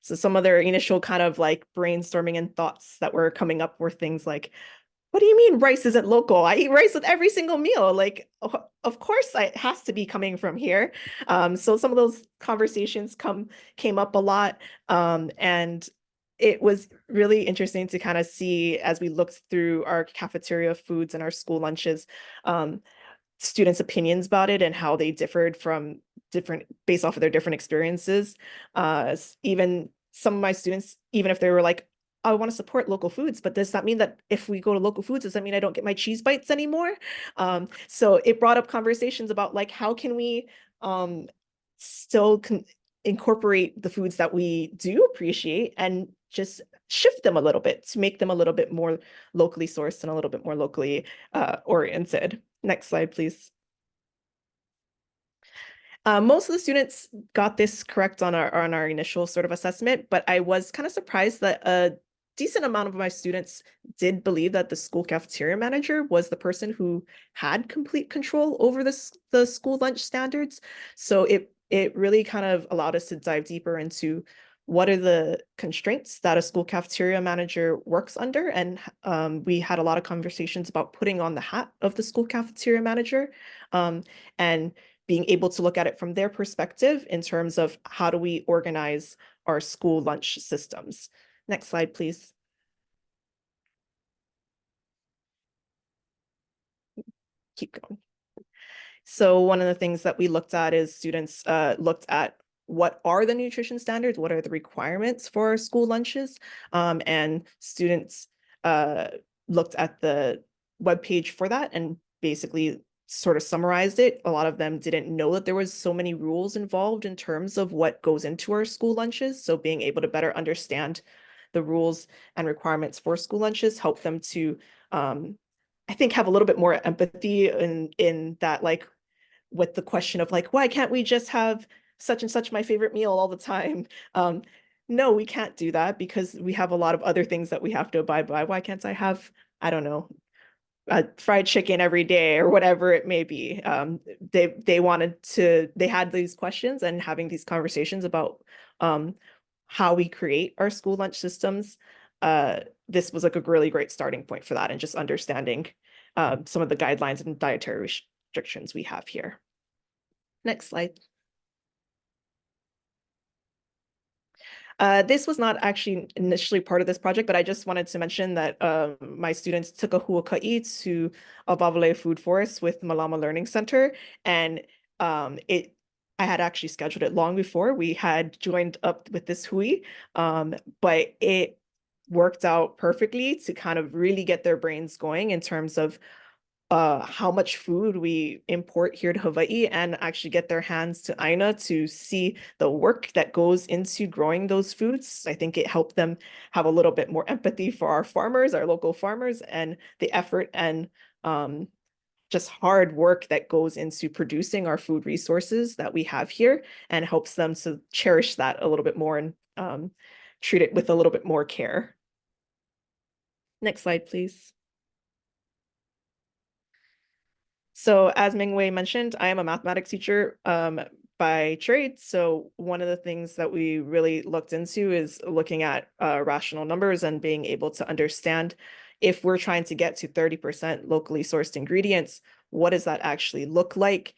So some of their initial kind of like brainstorming and thoughts that were coming up were things like, what do you mean rice isn't local? I eat rice with every single meal. Like, of course, it has to be coming from here. So some of those conversations came up a lot. And it was really interesting to kind of see as we looked through our cafeteria foods and our school lunches, students' opinions about it and how they differed from based off of their different experiences. Even some of my students, even if they were like, I want to support local foods, but does that mean that if we go to local foods, does that mean I don't get my cheese bites anymore? So it brought up conversations about like, how can we still incorporate the foods that we do appreciate and just shift them a little bit to make them a little bit more locally sourced and a little bit more locally oriented. Next slide, please. Most of the students got this correct on our initial sort of assessment, but I was kind of surprised that a decent amount of my students did believe that the school cafeteria manager was the person who had complete control over the school lunch standards. So it really kind of allowed us to dive deeper into what are the constraints that a school cafeteria manager works under. And we had a lot of conversations about putting on the hat of the school cafeteria manager and being able to look at it from their perspective in terms of how do we organize our school lunch systems. Next slide, please. Keep going. So one of the things that we looked at is students looked at what are the nutrition standards, what are the requirements for school lunches, and students looked at the webpage for that and basically sort of summarized it. A lot of them didn't know that there was so many rules involved in terms of what goes into our school lunches. So being able to better understand the rules and requirements for school lunches helped them to, I think, have a little bit more empathy in that, like, with the question of like, why can't we just have such and such my favorite meal all the time? No, we can't do that because we have a lot of other things that we have to abide by. Why can't I have, I don't know, fried chicken every day or whatever it may be? They had these questions and having these conversations about how we create our school lunch systems. This was like a really great starting point for that and just understanding some of the guidelines and dietary restrictions we have here. Next slide. This was not actually initially part of this project, but I just wanted to mention that my students took a huaka'i to Avavale Food Forest with Malama Learning Center, and I had actually scheduled it long before we had joined up with this hui, but it worked out perfectly to kind of really get their brains going in terms of how much food we import here to Hawaii and actually get their hands to Aina to see the work that goes into growing those foods. I think it helped them have a little bit more empathy for our farmers, our local farmers, and the effort and just hard work that goes into producing our food resources that we have here, and helps them to cherish that a little bit more and treat it with a little bit more care. Next slide, please. So as Mingwei mentioned, I am a mathematics teacher by trade. So one of the things that we really looked into is looking at rational numbers and being able to understand if we're trying to get to 30% locally sourced ingredients, what does that actually look like?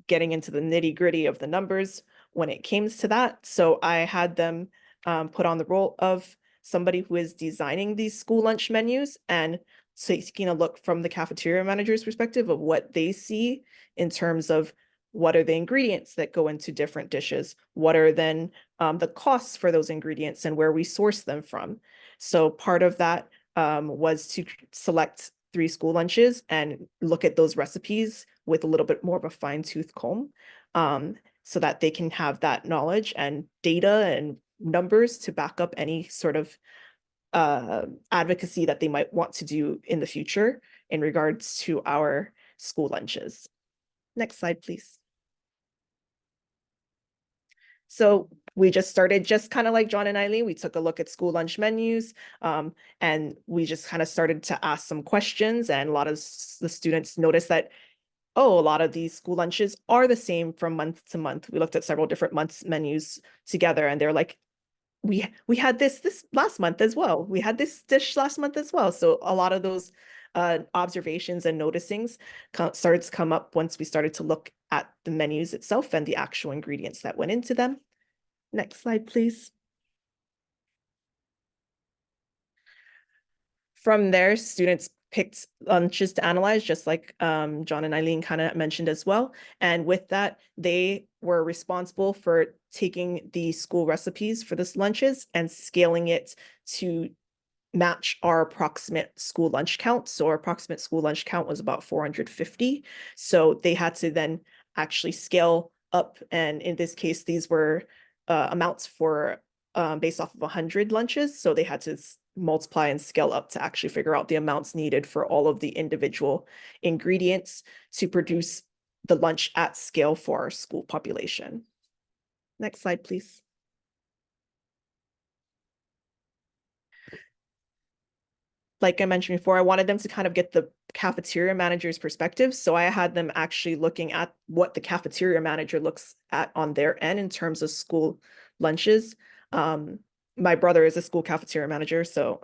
Getting into the nitty gritty of the numbers when it came to that. So I had them put on the role of somebody who is designing these school lunch menus and taking a look from the cafeteria manager's perspective of what they see in terms of what are the ingredients that go into different dishes, what are then the costs for those ingredients and where we source them from. So part of that was to select 3 school lunches and look at those recipes with a little bit more of a fine-tooth comb, so that they can have that knowledge and data and numbers to back up any sort of advocacy that they might want to do in the future in regards to our school lunches. Next slide, please. So we just started, just kind of like John and Eileen, we took a look at school lunch menus, and we just kind of started to ask some questions, and a lot of the students noticed that, oh, a lot of these school lunches are the same from month to month. We looked at several different months menus together, and they're like, we had this last month as well. We had this dish last month as well. So a lot of those observations and noticings started to come up once we started to look at the menus itself and the actual ingredients that went into them. Next slide, please. From there, students picked lunches to analyze, just like John and Eileen kind of mentioned as well. And with that, they were responsible for taking the school recipes for this lunches and scaling it to match our approximate school lunch count. So our approximate school lunch count was about 450. So they had to then actually scale up. And in this case, these were amounts for based off of 100 lunches. So they had to multiply and scale up to actually figure out the amounts needed for all of the individual ingredients to produce the lunch at scale for our school population. Next slide, please. Like I mentioned before, I wanted them to kind of get the cafeteria manager's perspective. So I had them actually looking at what the cafeteria manager looks at on their end in terms of school lunches. My brother is a school cafeteria manager. So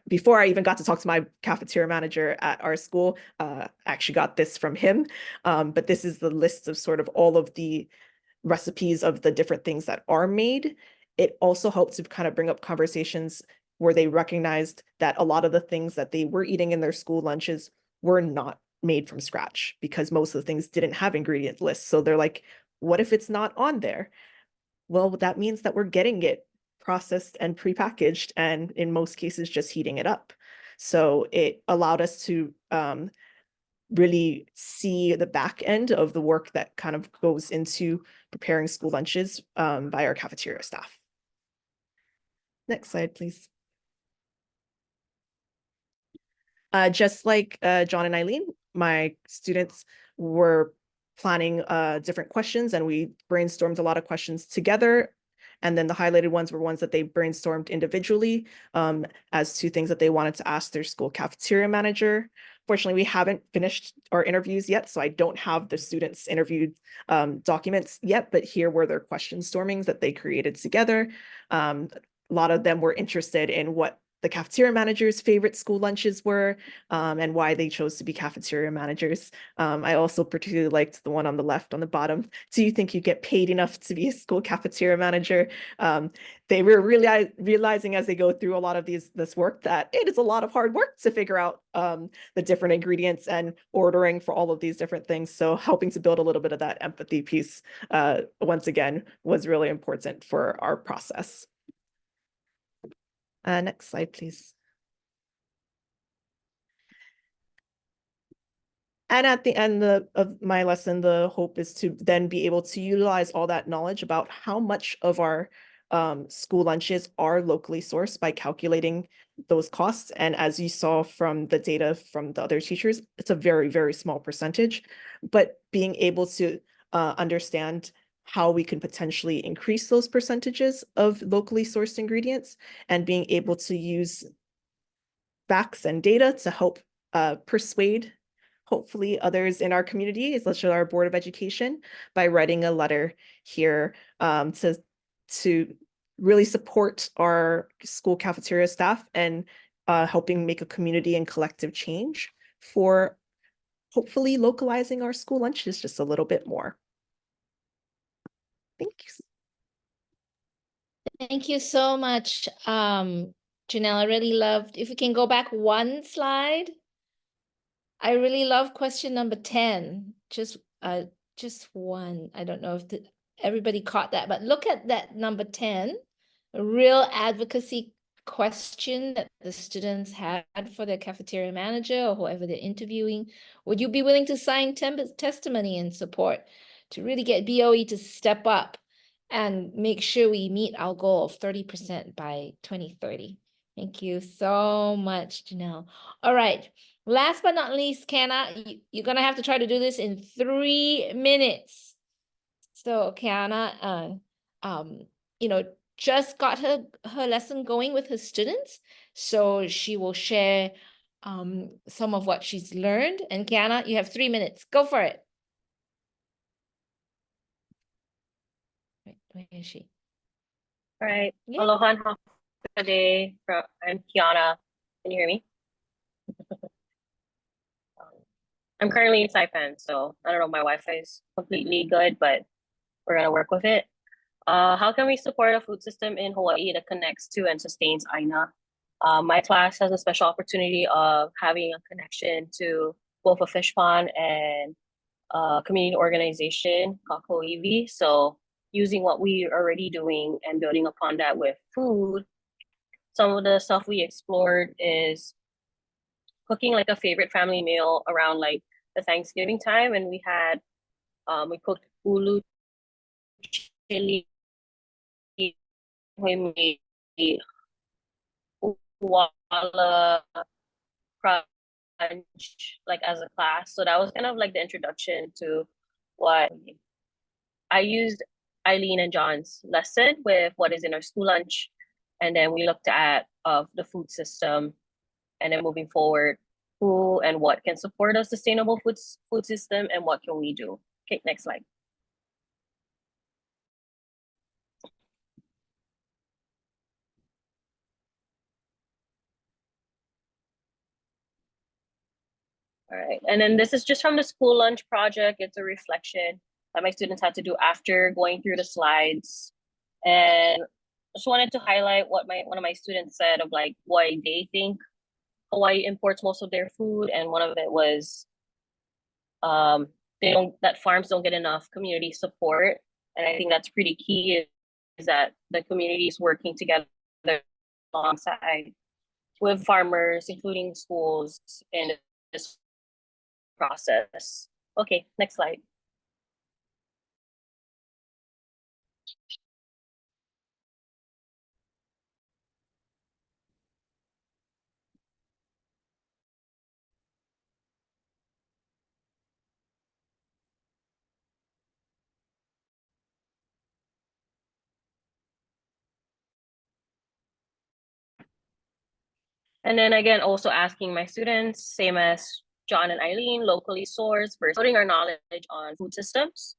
before I even got to talk to my cafeteria manager at our school, I actually got this from him. But this is the list of sort of all of the recipes of the different things that are made. It also helped to kind of bring up conversations where they recognized that a lot of the things that they were eating in their school lunches were not made from scratch because most of the things didn't have ingredient lists. So they're like, what if it's not on there? Well, that means that we're getting it processed and prepackaged, and in most cases, just heating it up. So it allowed us to really see the back end of the work that kind of goes into preparing school lunches by our cafeteria staff. Next slide, please. Just like John and Eileen, my students were planning different questions, and we brainstormed a lot of questions together. And then the highlighted ones were ones that they brainstormed individually as to things that they wanted to ask their school cafeteria manager. Fortunately, we haven't finished our interviews yet, so I don't have the students' interviewed documents yet, but here were their question stormings that they created together. A lot of them were interested in what the cafeteria managers' favorite school lunches were and why they chose to be cafeteria managers. I also particularly liked the one on the left on the bottom. Do you think you get paid enough to be a school cafeteria manager? They were realizing as they go through a lot of this work that it is a lot of hard work to figure out the different ingredients and ordering for all of these different things. So helping to build a little bit of that empathy piece, once again, was really important for our process. Next slide, please. And at the end of my lesson, the hope is to then be able to utilize all that knowledge about how much of our school lunches are locally sourced by calculating those costs. And as you saw from the data from the other teachers, it's a very, very small percentage, but being able to understand how we can potentially increase those percentages of locally sourced ingredients and being able to use facts and data to help persuade hopefully others in our community, such as our Board of Education, by writing a letter here to really support our school cafeteria staff and helping make a community and collective change for hopefully localizing our school lunches just a little bit more. Thank you. Thank you so much, Janelle. I really loved, if we can go back one slide. I really love question number 10. Just one. I don't know if everybody caught that, but look at that number 10, a real advocacy question that the students had for their cafeteria manager or whoever they're interviewing. Would you be willing to sign testimony and support to really get BOE to step up and make sure we meet our goal of 30% by 2030? Thank you so much, Janelle. All right. Last but not least, Kiana, you're going to have to try to do this in 3 minutes. So, Kiana, just got her lesson going with her students. So she will share some of what she's learned. And Kiana, you have 3 minutes. Go for it. Where is she? All right. Yeah. Aloha and hafa day. I'm Kiana. Can you hear me? I'm currently in Saipan, so I don't know, my Wi-Fi is completely good, but we're gonna work with it. How can we support a food system in Hawaii that connects to and sustains AINA? My class has a special opportunity of having a connection to both a fish pond and a community organization called Koivi. So using what we are already doing and building upon that with food, some of the stuff we explored is cooking like a favorite family meal around like the Thanksgiving time, and we cooked ulu chili, we made uwala crunch like as a class. So that was kind of like the introduction to what I used Eileen and John's lesson with what is in our school lunch. And then we looked at the food system, and then moving forward, who and what can support a sustainable food system and what can we do. Okay, next slide. All right, and then this is just from the school lunch project. It's a reflection that my students had to do after going through the slides. And just wanted to highlight what one of my students said of like why they think Hawaii imports most of their food, and one of it was that farms don't get enough community support. And I think that's pretty key, is that the community is working together alongside with farmers, including schools, in this process. Okay, next slide. And then again, also asking my students, same as John and Eileen, locally sourced versus putting our knowledge on food systems.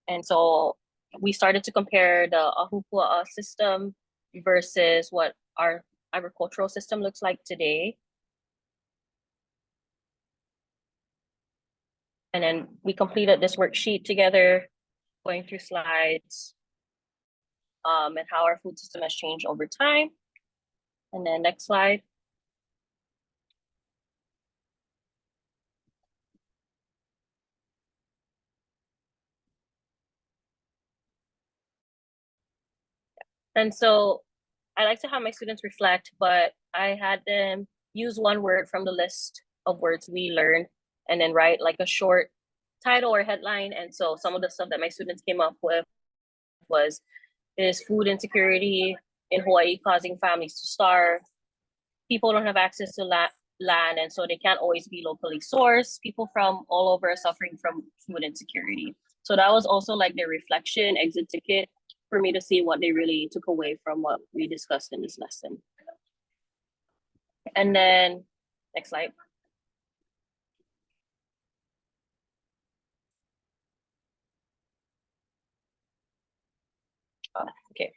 And so we started to compare the Ahupua'a system versus what our agricultural system looks like today. And then we completed this worksheet together, going through slides, and how our food system has changed over time. And then next slide. And so I like to have my students reflect, but I had them use one word from the list of words we learned and then write like a short title or headline. And so some of the stuff that my students came up with was, is food insecurity in Hawaii causing families to starve? People don't have access to land, and so they can't always be locally sourced. People from all over are suffering from food insecurity. So that was also like their reflection, exit ticket for me to see what they really took away from what we discussed in this lesson. And then next slide. Okay.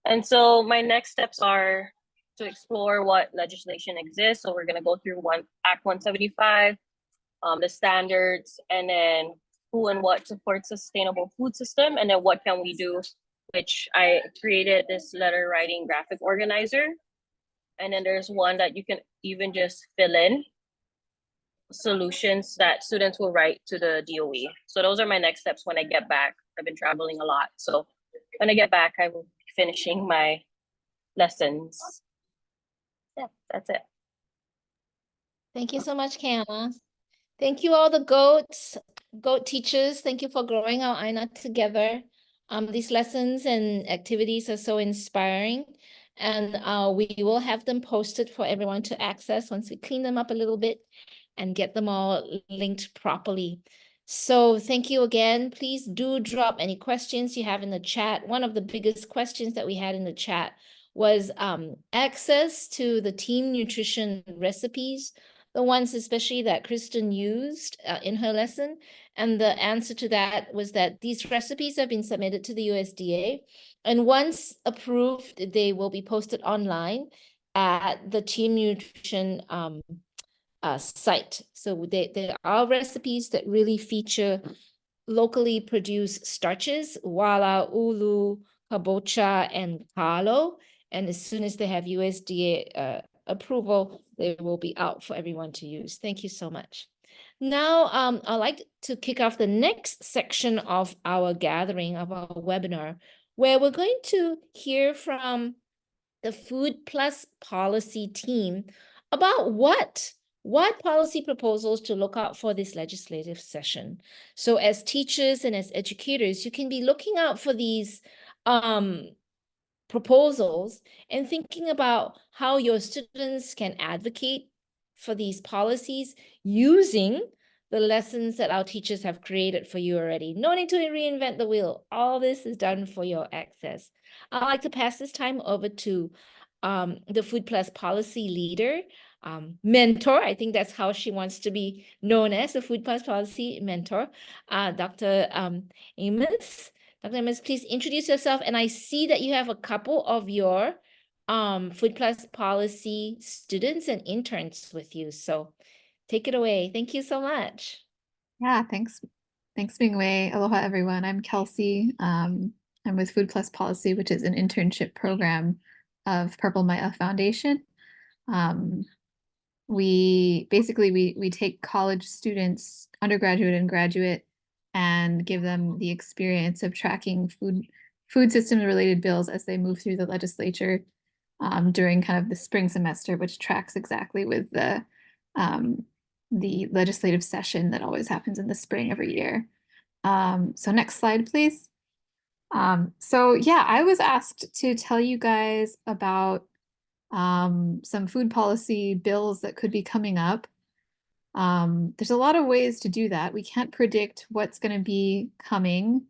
And so my next steps are to explore what legislation exists. So we're going to go through Act 175, the standards, and then who and what supports a sustainable food system, and then what can we do, which I created this letter writing graphic organizer. And then there's one that you can even just fill in solutions that students will write to the DOE. So those are my next steps when I get back. I've been traveling a lot. So when I get back, I will be finishing my lessons. Yeah, that's it. Thank you so much, Kiana. Thank you all the goat teachers. Thank you for growing our AINA together. These lessons and activities are so inspiring, and we will have them posted for everyone to access once we clean them up a little bit and get them all linked properly. So thank you again. Please do drop any questions you have in the chat. One of the biggest questions that we had in the chat was access to the team nutrition recipes, the ones especially that Kristen used in her lesson. And the answer to that was that these recipes have been submitted to the USDA. And once approved, they will be posted online at the team nutrition site. So there are recipes that really feature locally produced starches, wala, ulu, kabocha, and kalo. And as soon as they have USDA approval, they will be out for everyone to use. Thank you so much. Now, I'd like to kick off the next section of our gathering, of our webinar, where we're going to hear from the Food Plus Policy team about what policy proposals to look out for this legislative session. So as teachers and as educators, you can be looking out for these proposals and thinking about how your students can advocate for these policies using the lessons that our teachers have created for you already. No need to reinvent the wheel. All this is done for your access. I'd like to pass this time over to the Food Plus policy leader, mentor. I think that's how she wants to be known as, the Food Plus policy mentor, Dr. Amos. Dr. Amos, please introduce yourself. And I see that you have a couple of your Food Plus policy students and interns with you. So take it away. Thank you so much. Yeah, thanks. Thanks, Mingwei. Aloha, everyone. I'm Kelsey. I'm with Food Plus Policy, which is an internship program of Purple Maya Foundation. We take college students, undergraduate and graduate, and give them the experience of tracking food system related bills as they move through the legislature during kind of the spring semester, which tracks exactly with the legislative session that always happens in the spring every year. So next slide, please. So yeah, I was asked to tell you guys about some food policy bills that could be coming up. There's a lot of ways to do that. We can't predict what's going to be coming.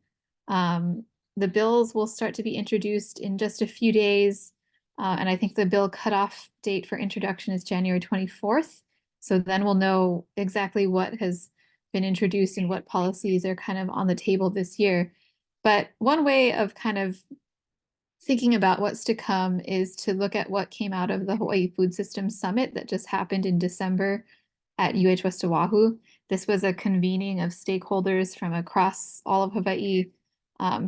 The bills will start to be introduced in just a few days. And I think the bill cutoff date for introduction is January 24th. So then we'll know exactly what has been introduced and what policies are kind of on the table this year. But one way of kind of thinking about what's to come is to look at what came out of the Hawaii Food System Summit that just happened in December at UH West Oahu. This was a convening of stakeholders from across all of Hawaii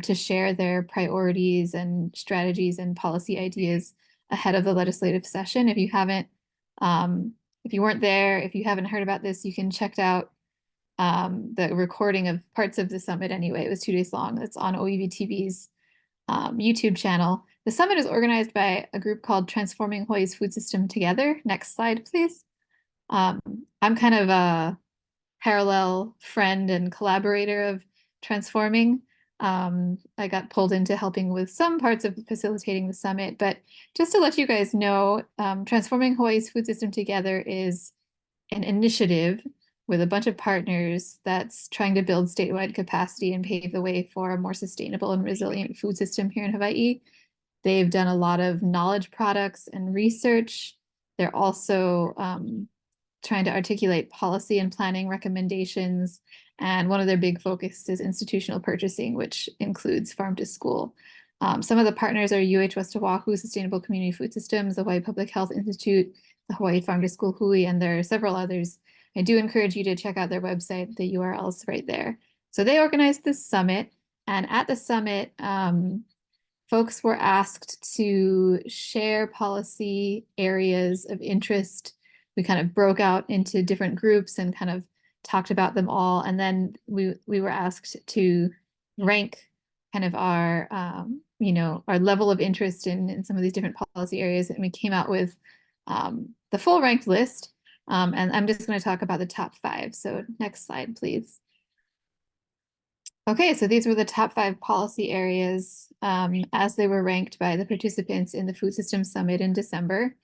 to share their priorities and strategies and policy ideas ahead of the legislative session. If you weren't there, if you haven't heard about this, you can check out the recording of parts of the summit anyway. It was 2 days long. It's on OEV TV's YouTube channel. The summit is organized by a group called Transforming Hawaii's Food System Together. Next slide, please. I'm kind of a parallel friend and collaborator of Transforming. I got pulled into helping with some parts of facilitating the summit, but just to let you guys know, Transforming Hawaii's Food System Together is an initiative with a bunch of partners that's trying to build statewide capacity and pave the way for a more sustainable and resilient food system here in Hawaii. They've done a lot of knowledge products and research. They're also trying to articulate policy and planning recommendations. And one of their big focus is institutional purchasing, which includes farm to school. Some of the partners are UH West Oahu Sustainable Community Food Systems, the Hawaii Public Health Institute, the Hawaii Farm to School Hui, and there are several others. I do encourage you to check out their website. The URL is right there. So they organized this summit, and at the summit, folks were asked to share policy areas of interest. We kind of broke out into different groups and kind of talked about them all. And then we were asked to rank kind of our, our level of interest in some of these different policy areas. And we came out with the full ranked list. And I'm just going to talk about the top 5. So next slide, please. Okay, so these were the top 5 policy areas as they were ranked by the participants in the Food Systems Summit in December.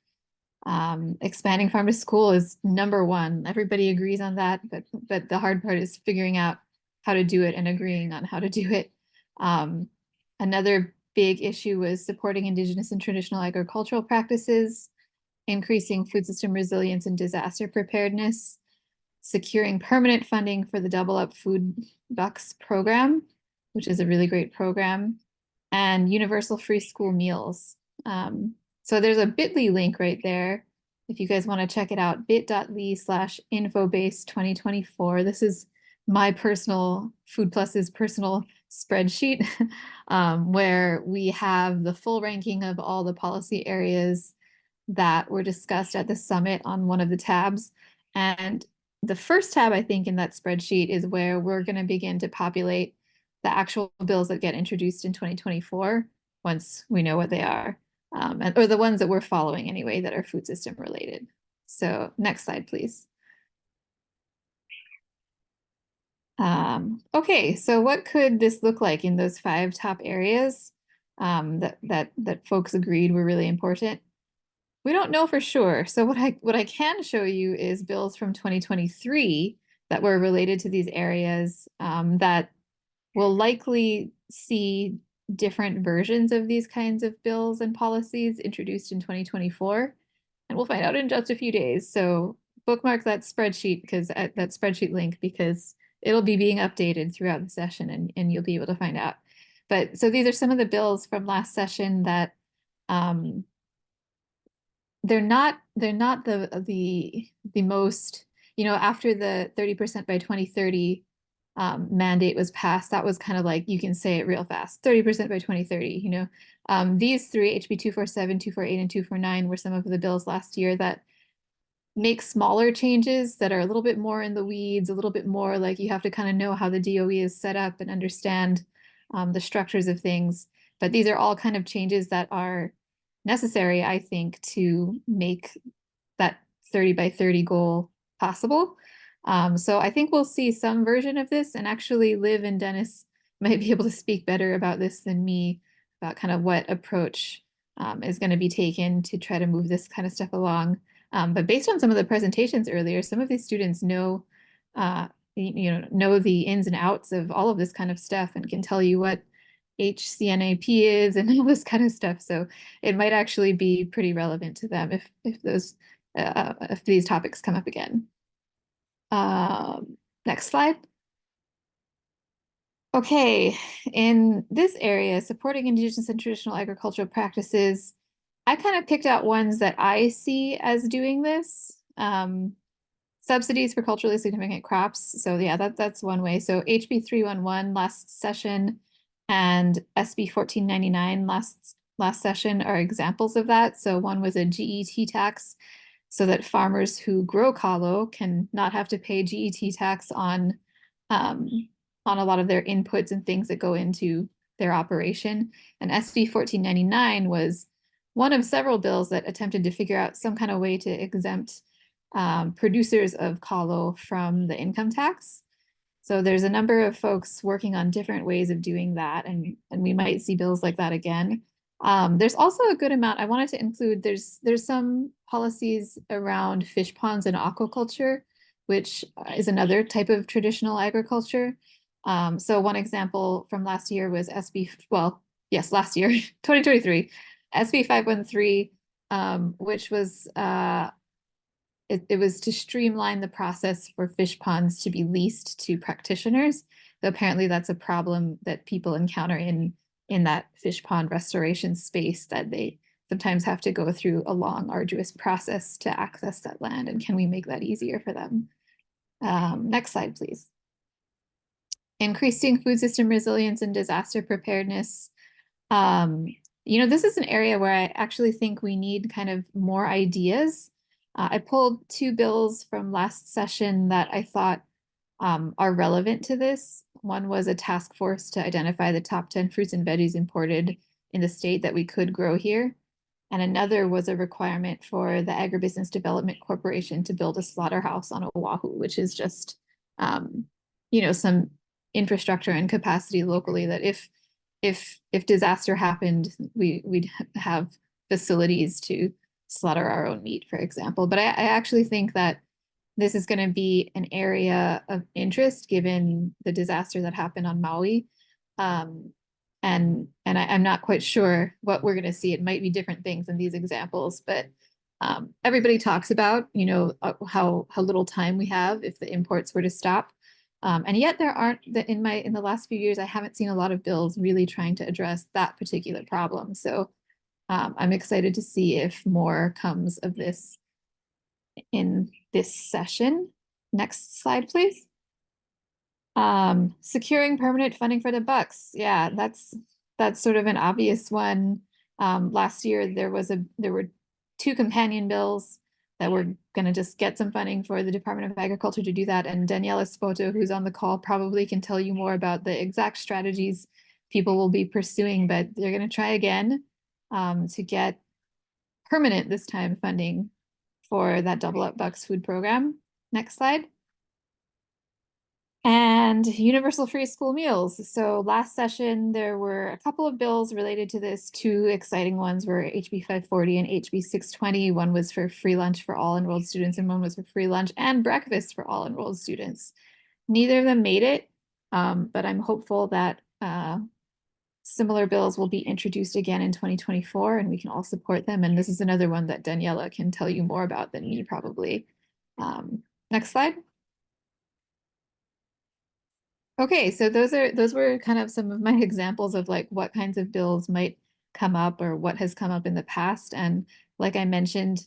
Expanding farm to school is #1. Everybody agrees on that, but the hard part is figuring out how to do it and agreeing on how to do it. Another big issue was supporting Indigenous and traditional agricultural practices, increasing food system resilience and disaster preparedness, securing permanent funding for the Double Up Food Bucks program, which is a really great program, and universal free school meals. So there's a bit.ly link right there if you guys want to check it out, bit.ly/infobase2024. This is my personal Food Plus's personal spreadsheet where we have the full ranking of all the policy areas that were discussed at the summit on one of the tabs. And the first tab, I think, in that spreadsheet is where we're going to begin to populate the actual bills that get introduced in 2024 once we know what they are, or the ones that we're following anyway that are food system related. So next slide, please. Okay, so what could this look like in those 5 top areas that folks agreed were really important? We don't know for sure. So what I can show you is bills from 2023 that were related to these areas that will likely see different versions of these kinds of bills and policies introduced in 2024. And we'll find out in just a few days. So bookmark that spreadsheet link because it'll be being updated throughout the session and you'll be able to find out. But so these are some of the bills from last session that they're not the most, after the 30% by 2030 mandate was passed, that was kind of like, you can say it real fast, 30% by 2030, these 3, HB 247, 248, and 249 were some of the bills last year that make smaller changes that are a little bit more in the weeds, a little bit more like you have to kind of know how the DOE is set up and understand the structures of things. But these are all kind of changes that are necessary, I think, to make that 30 by 30 goal possible. So I think we'll see some version of this, and actually Liv and Dennis might be able to speak better about this than me, about kind of what approach is going to be taken to try to move this kind of stuff along. But based on some of the presentations earlier, some of these students know the ins and outs of all of this kind of stuff and can tell you what HCNAP is and all this kind of stuff. So it might actually be pretty relevant to them if these topics come up again. Next slide. Okay, in this area, supporting Indigenous and traditional agricultural practices, I kind of picked out ones that I see as doing this. Subsidies for culturally significant crops. So yeah, that's one way. So HB 311 last session and SB 1499 last session are examples of that. So one was a GET tax so that farmers who grow kalo can not have to pay GET tax on a lot of their inputs and things that go into their operation. And SB 1499 was one of several bills that attempted to figure out some kind of way to exempt producers of kalo from the income tax. So there's a number of folks working on different ways of doing that, and we might see bills like that again. There's also a good amount I wanted to include. There's some policies around fish ponds and aquaculture, which is another type of traditional agriculture. So one example from last year was last year, 2023, SB 513, which was it was to streamline the process for fish ponds to be leased to practitioners. Though apparently that's a problem that people encounter in that fish pond restoration space, that they sometimes have to go through a long, arduous process to access that land. And can we make that easier for them? Next slide, please. Increasing food system resilience and disaster preparedness. This is an area where I actually think we need kind of more ideas. I pulled 2 bills from last session that I thought are relevant to this. One was a task force to identify the top 10 fruits and veggies imported in the state that we could grow here. And another was a requirement for the Agribusiness Development Corporation to build a slaughterhouse on Oahu, which is just, some infrastructure and capacity locally that if disaster happened, we'd have facilities to slaughter our own meat, for example. But I actually think that this is going to be an area of interest given the disaster that happened on Maui. I'm not quite sure what we're going to see. It might be different things in these examples, but everybody talks about, you know, how little time we have if the imports were to stop. And yet there aren't, in the last few years, I haven't seen a lot of bills really trying to address that particular problem. So I'm excited to see if more comes of this in this session. Next slide, please. Securing permanent funding for the Bucks. Yeah, that's sort of an obvious one. Last year there were 2 companion bills that were going to just get some funding for the Department of Agriculture to do that. And Daniela Spoto, who's on the call, probably can tell you more about the exact strategies people will be pursuing, but they're going to try again to get permanent, this time, funding for that Double Up Bucks food program. Next slide. And universal free school meals. So last session, there were a couple of bills related to this. 2 exciting ones were HB 540 and HB 620. One was for free lunch for all enrolled students, and one was for free lunch and breakfast for all enrolled students. Neither of them made it, but I'm hopeful that similar bills will be introduced again in 2024, and we can all support them. And this is another one that Daniela can tell you more about than me, probably. Next slide. Okay, so those were kind of some of my examples of like what kinds of bills might come up or what has come up in the past. And like I mentioned,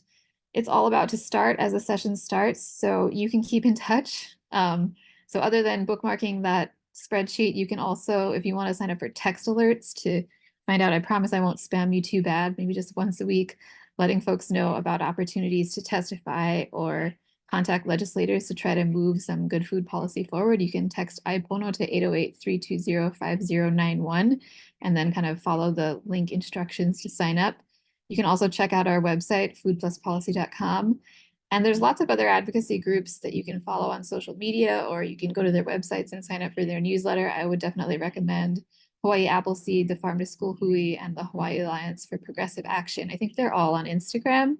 it's all about to start as the session starts, so you can keep in touch. So other than bookmarking that spreadsheet, you can also, if you want to sign up for text alerts to find out, I promise I won't spam you too bad, maybe just once a week, letting folks know about opportunities to testify or contact legislators to try to move some good food policy forward. You can text IPONO to 808-320-5091 and then kind of follow the link instructions to sign up. You can also check out our website, foodpluspolicy.com. And there's lots of other advocacy groups that you can follow on social media, or you can go to their websites and sign up for their newsletter. I would definitely recommend Hawaii Appleseed, the Farm to School Hui, and the Hawaii Alliance for Progressive Action. I think they're all on Instagram.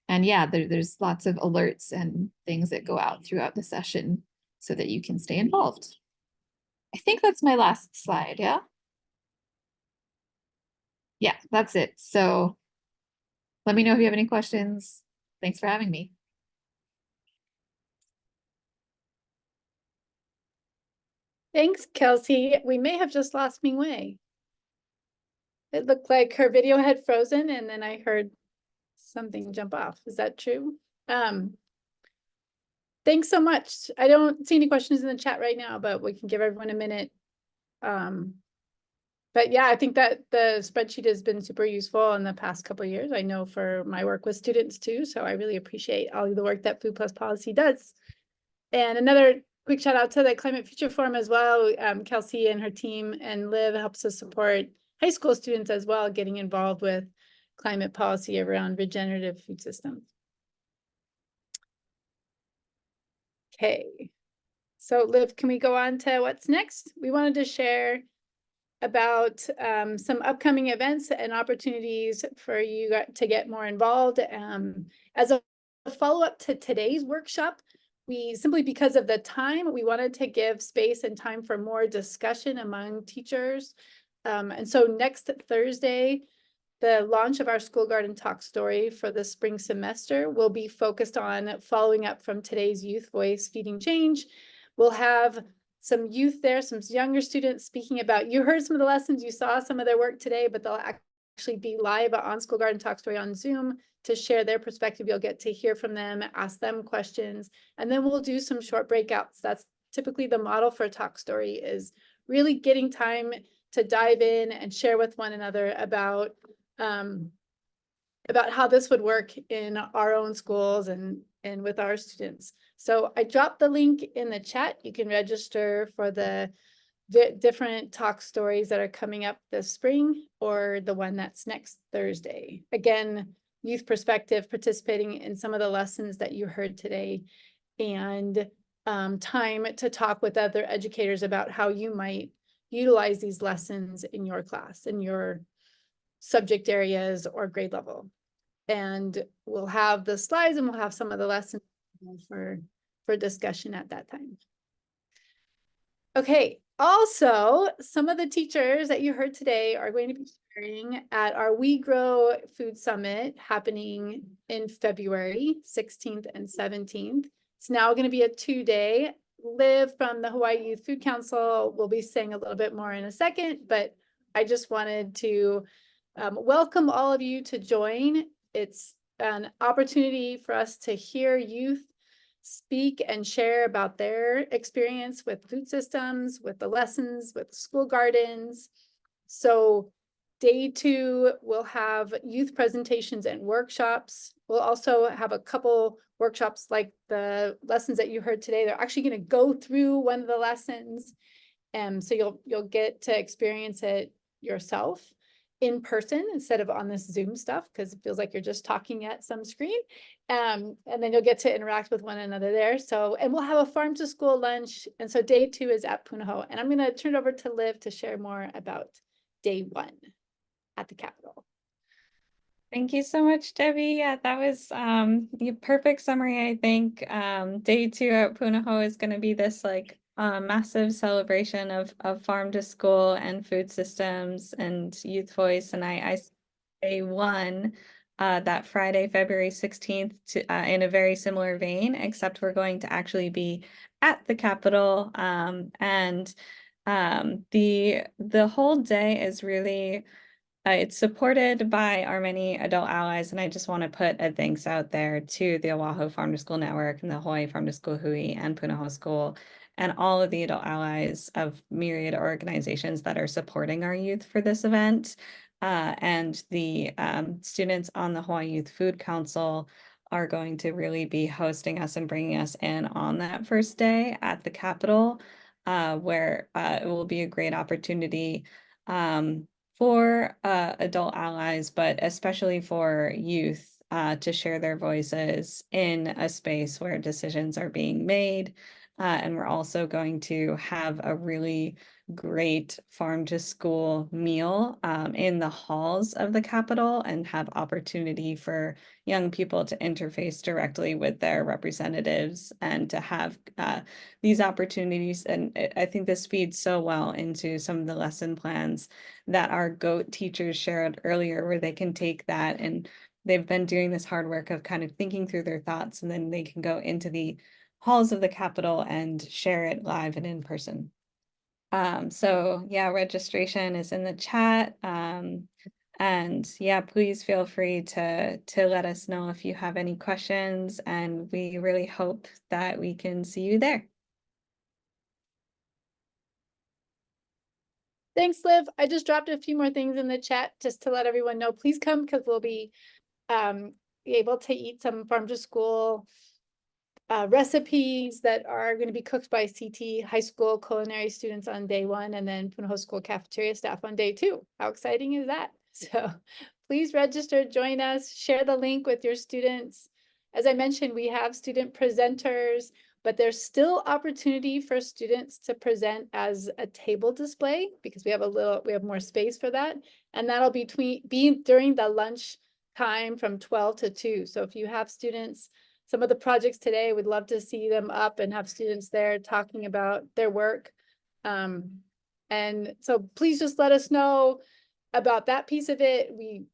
And yeah, there's lots of alerts and things that go out throughout the session so that you can stay involved. I think that's my last slide, yeah? Yeah, that's it. So let me know if you have any questions. Thanks for having me. Thanks, Kelsey. We may have just lost Ming Wei. It looked like her video had frozen and then I heard something jump off. Is that true? Thanks so much. I don't see any questions in the chat right now, but we can give everyone a minute. But yeah, I think that the spreadsheet has been super useful in the past couple of years. I know for my work with students too, so I really appreciate all of the work that Food Plus Policy does. And another quick shout out to the Climate Future Forum as well. Kelsey and her team and Liv helps us support high school students as well, getting involved with climate policy around regenerative food systems. Okay, so Liv, can we go on to what's next? We wanted to share about some upcoming events and opportunities for you to get more involved. As a follow-up to today's workshop, we simply because of the time, we wanted to give space and time for more discussion among teachers. And so next Thursday, the launch of our School Garden Talk Story for the spring semester will be focused on following up from today's Youth Voice Feeding Change. We'll have some youth there, some younger students speaking about, you heard some of the lessons, you saw some of their work today, but they'll actually be live on School Garden Talk Story on Zoom to share their perspective. You'll get to hear from them, ask them questions, and then we'll do some short breakouts. That's typically the model for a talk story, is really getting time to dive in and share with one another about how this would work in our own schools and with our students. So I dropped the link in the chat. You can register for the different talk stories that are coming up this spring, or the one that's next Thursday. Again, youth perspective, participating in some of the lessons that you heard today, and time to talk with other educators about how you might utilize these lessons in your class, in your subject areas or grade level. And we'll have the slides and we'll have some of the lessons for discussion at that time. Okay, also, some of the teachers that you heard today are going to be sharing at our We Grow Food Summit happening in February 16th and 17th. It's now going to be a 2-day. Liv from the Hawaii Youth Food Council will be saying a little bit more in a second, but I just wanted to welcome all of you to join. It's an opportunity for us to hear youth speak and share about their experience with food systems, with the lessons, with school gardens. So day 2, we'll have youth presentations and workshops. We'll also have a couple workshops like the lessons that you heard today. They're actually going to go through one of the lessons. So you'll get to experience it yourself in person instead of on this Zoom stuff, because it feels like you're just talking at some screen. And then you'll get to interact with one another there. So, and we'll have a farm to school lunch. And so day 2 is at Punahou. And I'm going to turn it over to Liv to share more about day 1 at the Capitol. Thank you so much, Debbie. Yeah, that was the perfect summary, I think. Day 2 at Punahou is going to be this like massive celebration of farm to school and food systems and youth voice. And I day 1 that Friday, February 16th, to, in a very similar vein, except we're going to actually be at the Capitol. And the whole day is really it's supported by our many adult allies, and I just want to put a thanks out there to the Oahu Farm to School Network and the Hawaii Farm to School Hui and Punahou School and all of the adult allies of myriad organizations that are supporting our youth for this event. And the students on the Hawaii Youth Food Council are going to really be hosting us and bringing us in on that first day at the Capitol, where it will be a great opportunity for adult allies, but especially for youth to share their voices in a space where decisions are being made. And we're also going to have a really great farm to school meal in the halls of the Capitol and have opportunity for young people to interface directly with their representatives and to have these opportunities. And I think this feeds so well into some of the lesson plans that our GOAT teachers shared earlier, where they can take that and they've been doing this hard work of kind of thinking through their thoughts, and then they can go into the halls of the Capitol and share it live and in person. So yeah, registration is in the chat. And yeah, please feel free to let us know if you have any questions, and we really hope that we can see you there. Thanks, Liv. I just dropped a few more things in the chat just to let everyone know. Please come, because we'll be able to eat some farm to school recipes that are going to be cooked by CT high school culinary students on day 1, and then Punahou School cafeteria staff on day 2. How exciting is that? So please register, join us, share the link with your students. As I mentioned, we have student presenters, but there's still opportunity for students to present as a table display, because we have more space for that. And that'll be during the lunch time from 12 to 2. So if you have students, some of the projects today, we'd love to see them up and have students there talking about their work. And so please just let us know about that piece of it. We,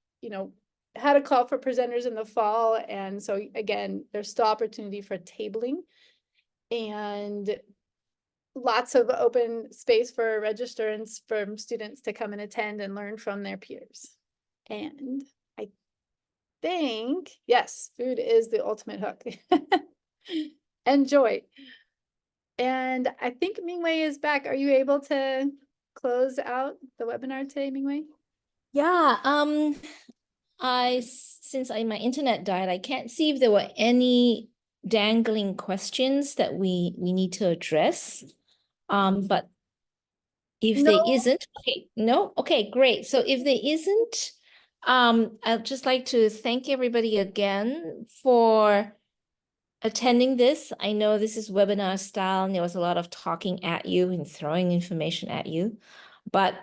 had a call for presenters in the fall. And so again, there's still opportunity for tabling and lots of open space for registrants, from students to come and attend and learn from their peers. And I think, yes, food is the ultimate hook. Enjoy. And I think Mingwei is back. Are you able to close out the webinar today, Mingwei? Yeah, since my internet died, I can't see if there were any dangling questions that we need to address. But if there isn't, okay, no, okay, great. So if there isn't, I'd just like to thank everybody again for attending this. I know this is webinar style and there was a lot of talking at you and throwing information at you, but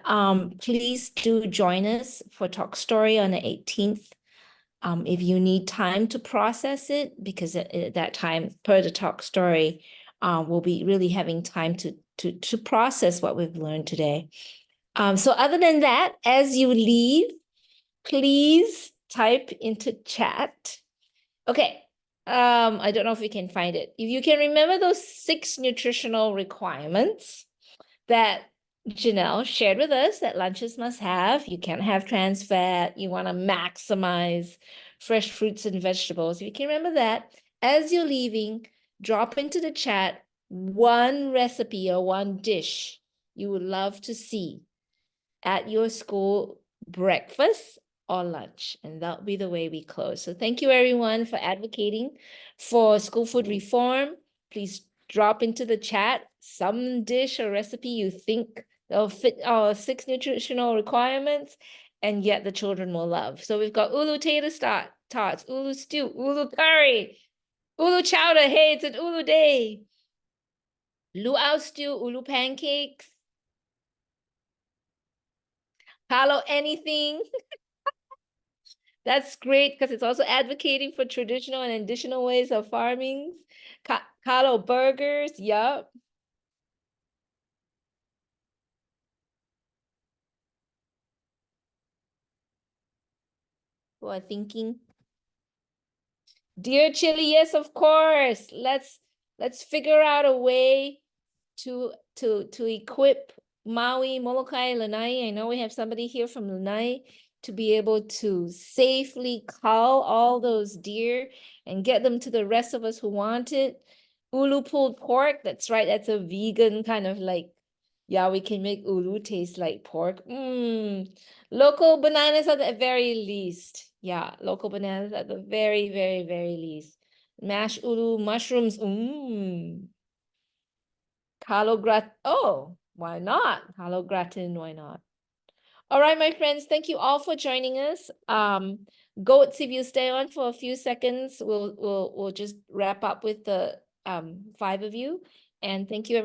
please do join us for Talk Story on the 18th. If you need time to process it, because at that time, per the talk story, we'll be really having time to process what we've learned today. So other than that, as you leave, please type into chat. Okay, I don't know if we can find it. If you can remember those 6 nutritional requirements that Janelle shared with us that lunches must have. You can't have trans fat. You want to maximize fresh fruits and vegetables. If you can remember that, as you're leaving, drop into the chat one recipe or one dish you would love to see at your school breakfast or lunch, and that'll be the way we close. So thank you everyone for advocating for school food reform. Please drop into the chat some dish or recipe you think that'll fit our 6 nutritional requirements and yet the children will love. So we've got ulu tater tots, ulu stew, ulu curry, ulu chowder. Hey, it's an ulu day. Luau stew, ulu pancakes. Palo anything. That's great because it's also advocating for traditional and additional ways of farming. Kalo burgers, yup. Who are thinking? Dear chili, yes, of course. Let's figure out a way to equip Maui, Molokai, Lanai. I know we have somebody here from Lanai to be able to safely cull all those deer and get them to the rest of us who want it. Ulu pulled pork, that's right, that's a vegan kind of like, yeah, we can make ulu taste like pork. Local bananas at the very least. Yeah, local bananas at the very, very, very least. Mashed ulu, mushrooms, Calo oh, why not? Calo gratin, why not? All right, my friends, thank you all for joining us. Goats, if you stay on for a few seconds, we'll just wrap up with the 5 of you. And thank you, everybody.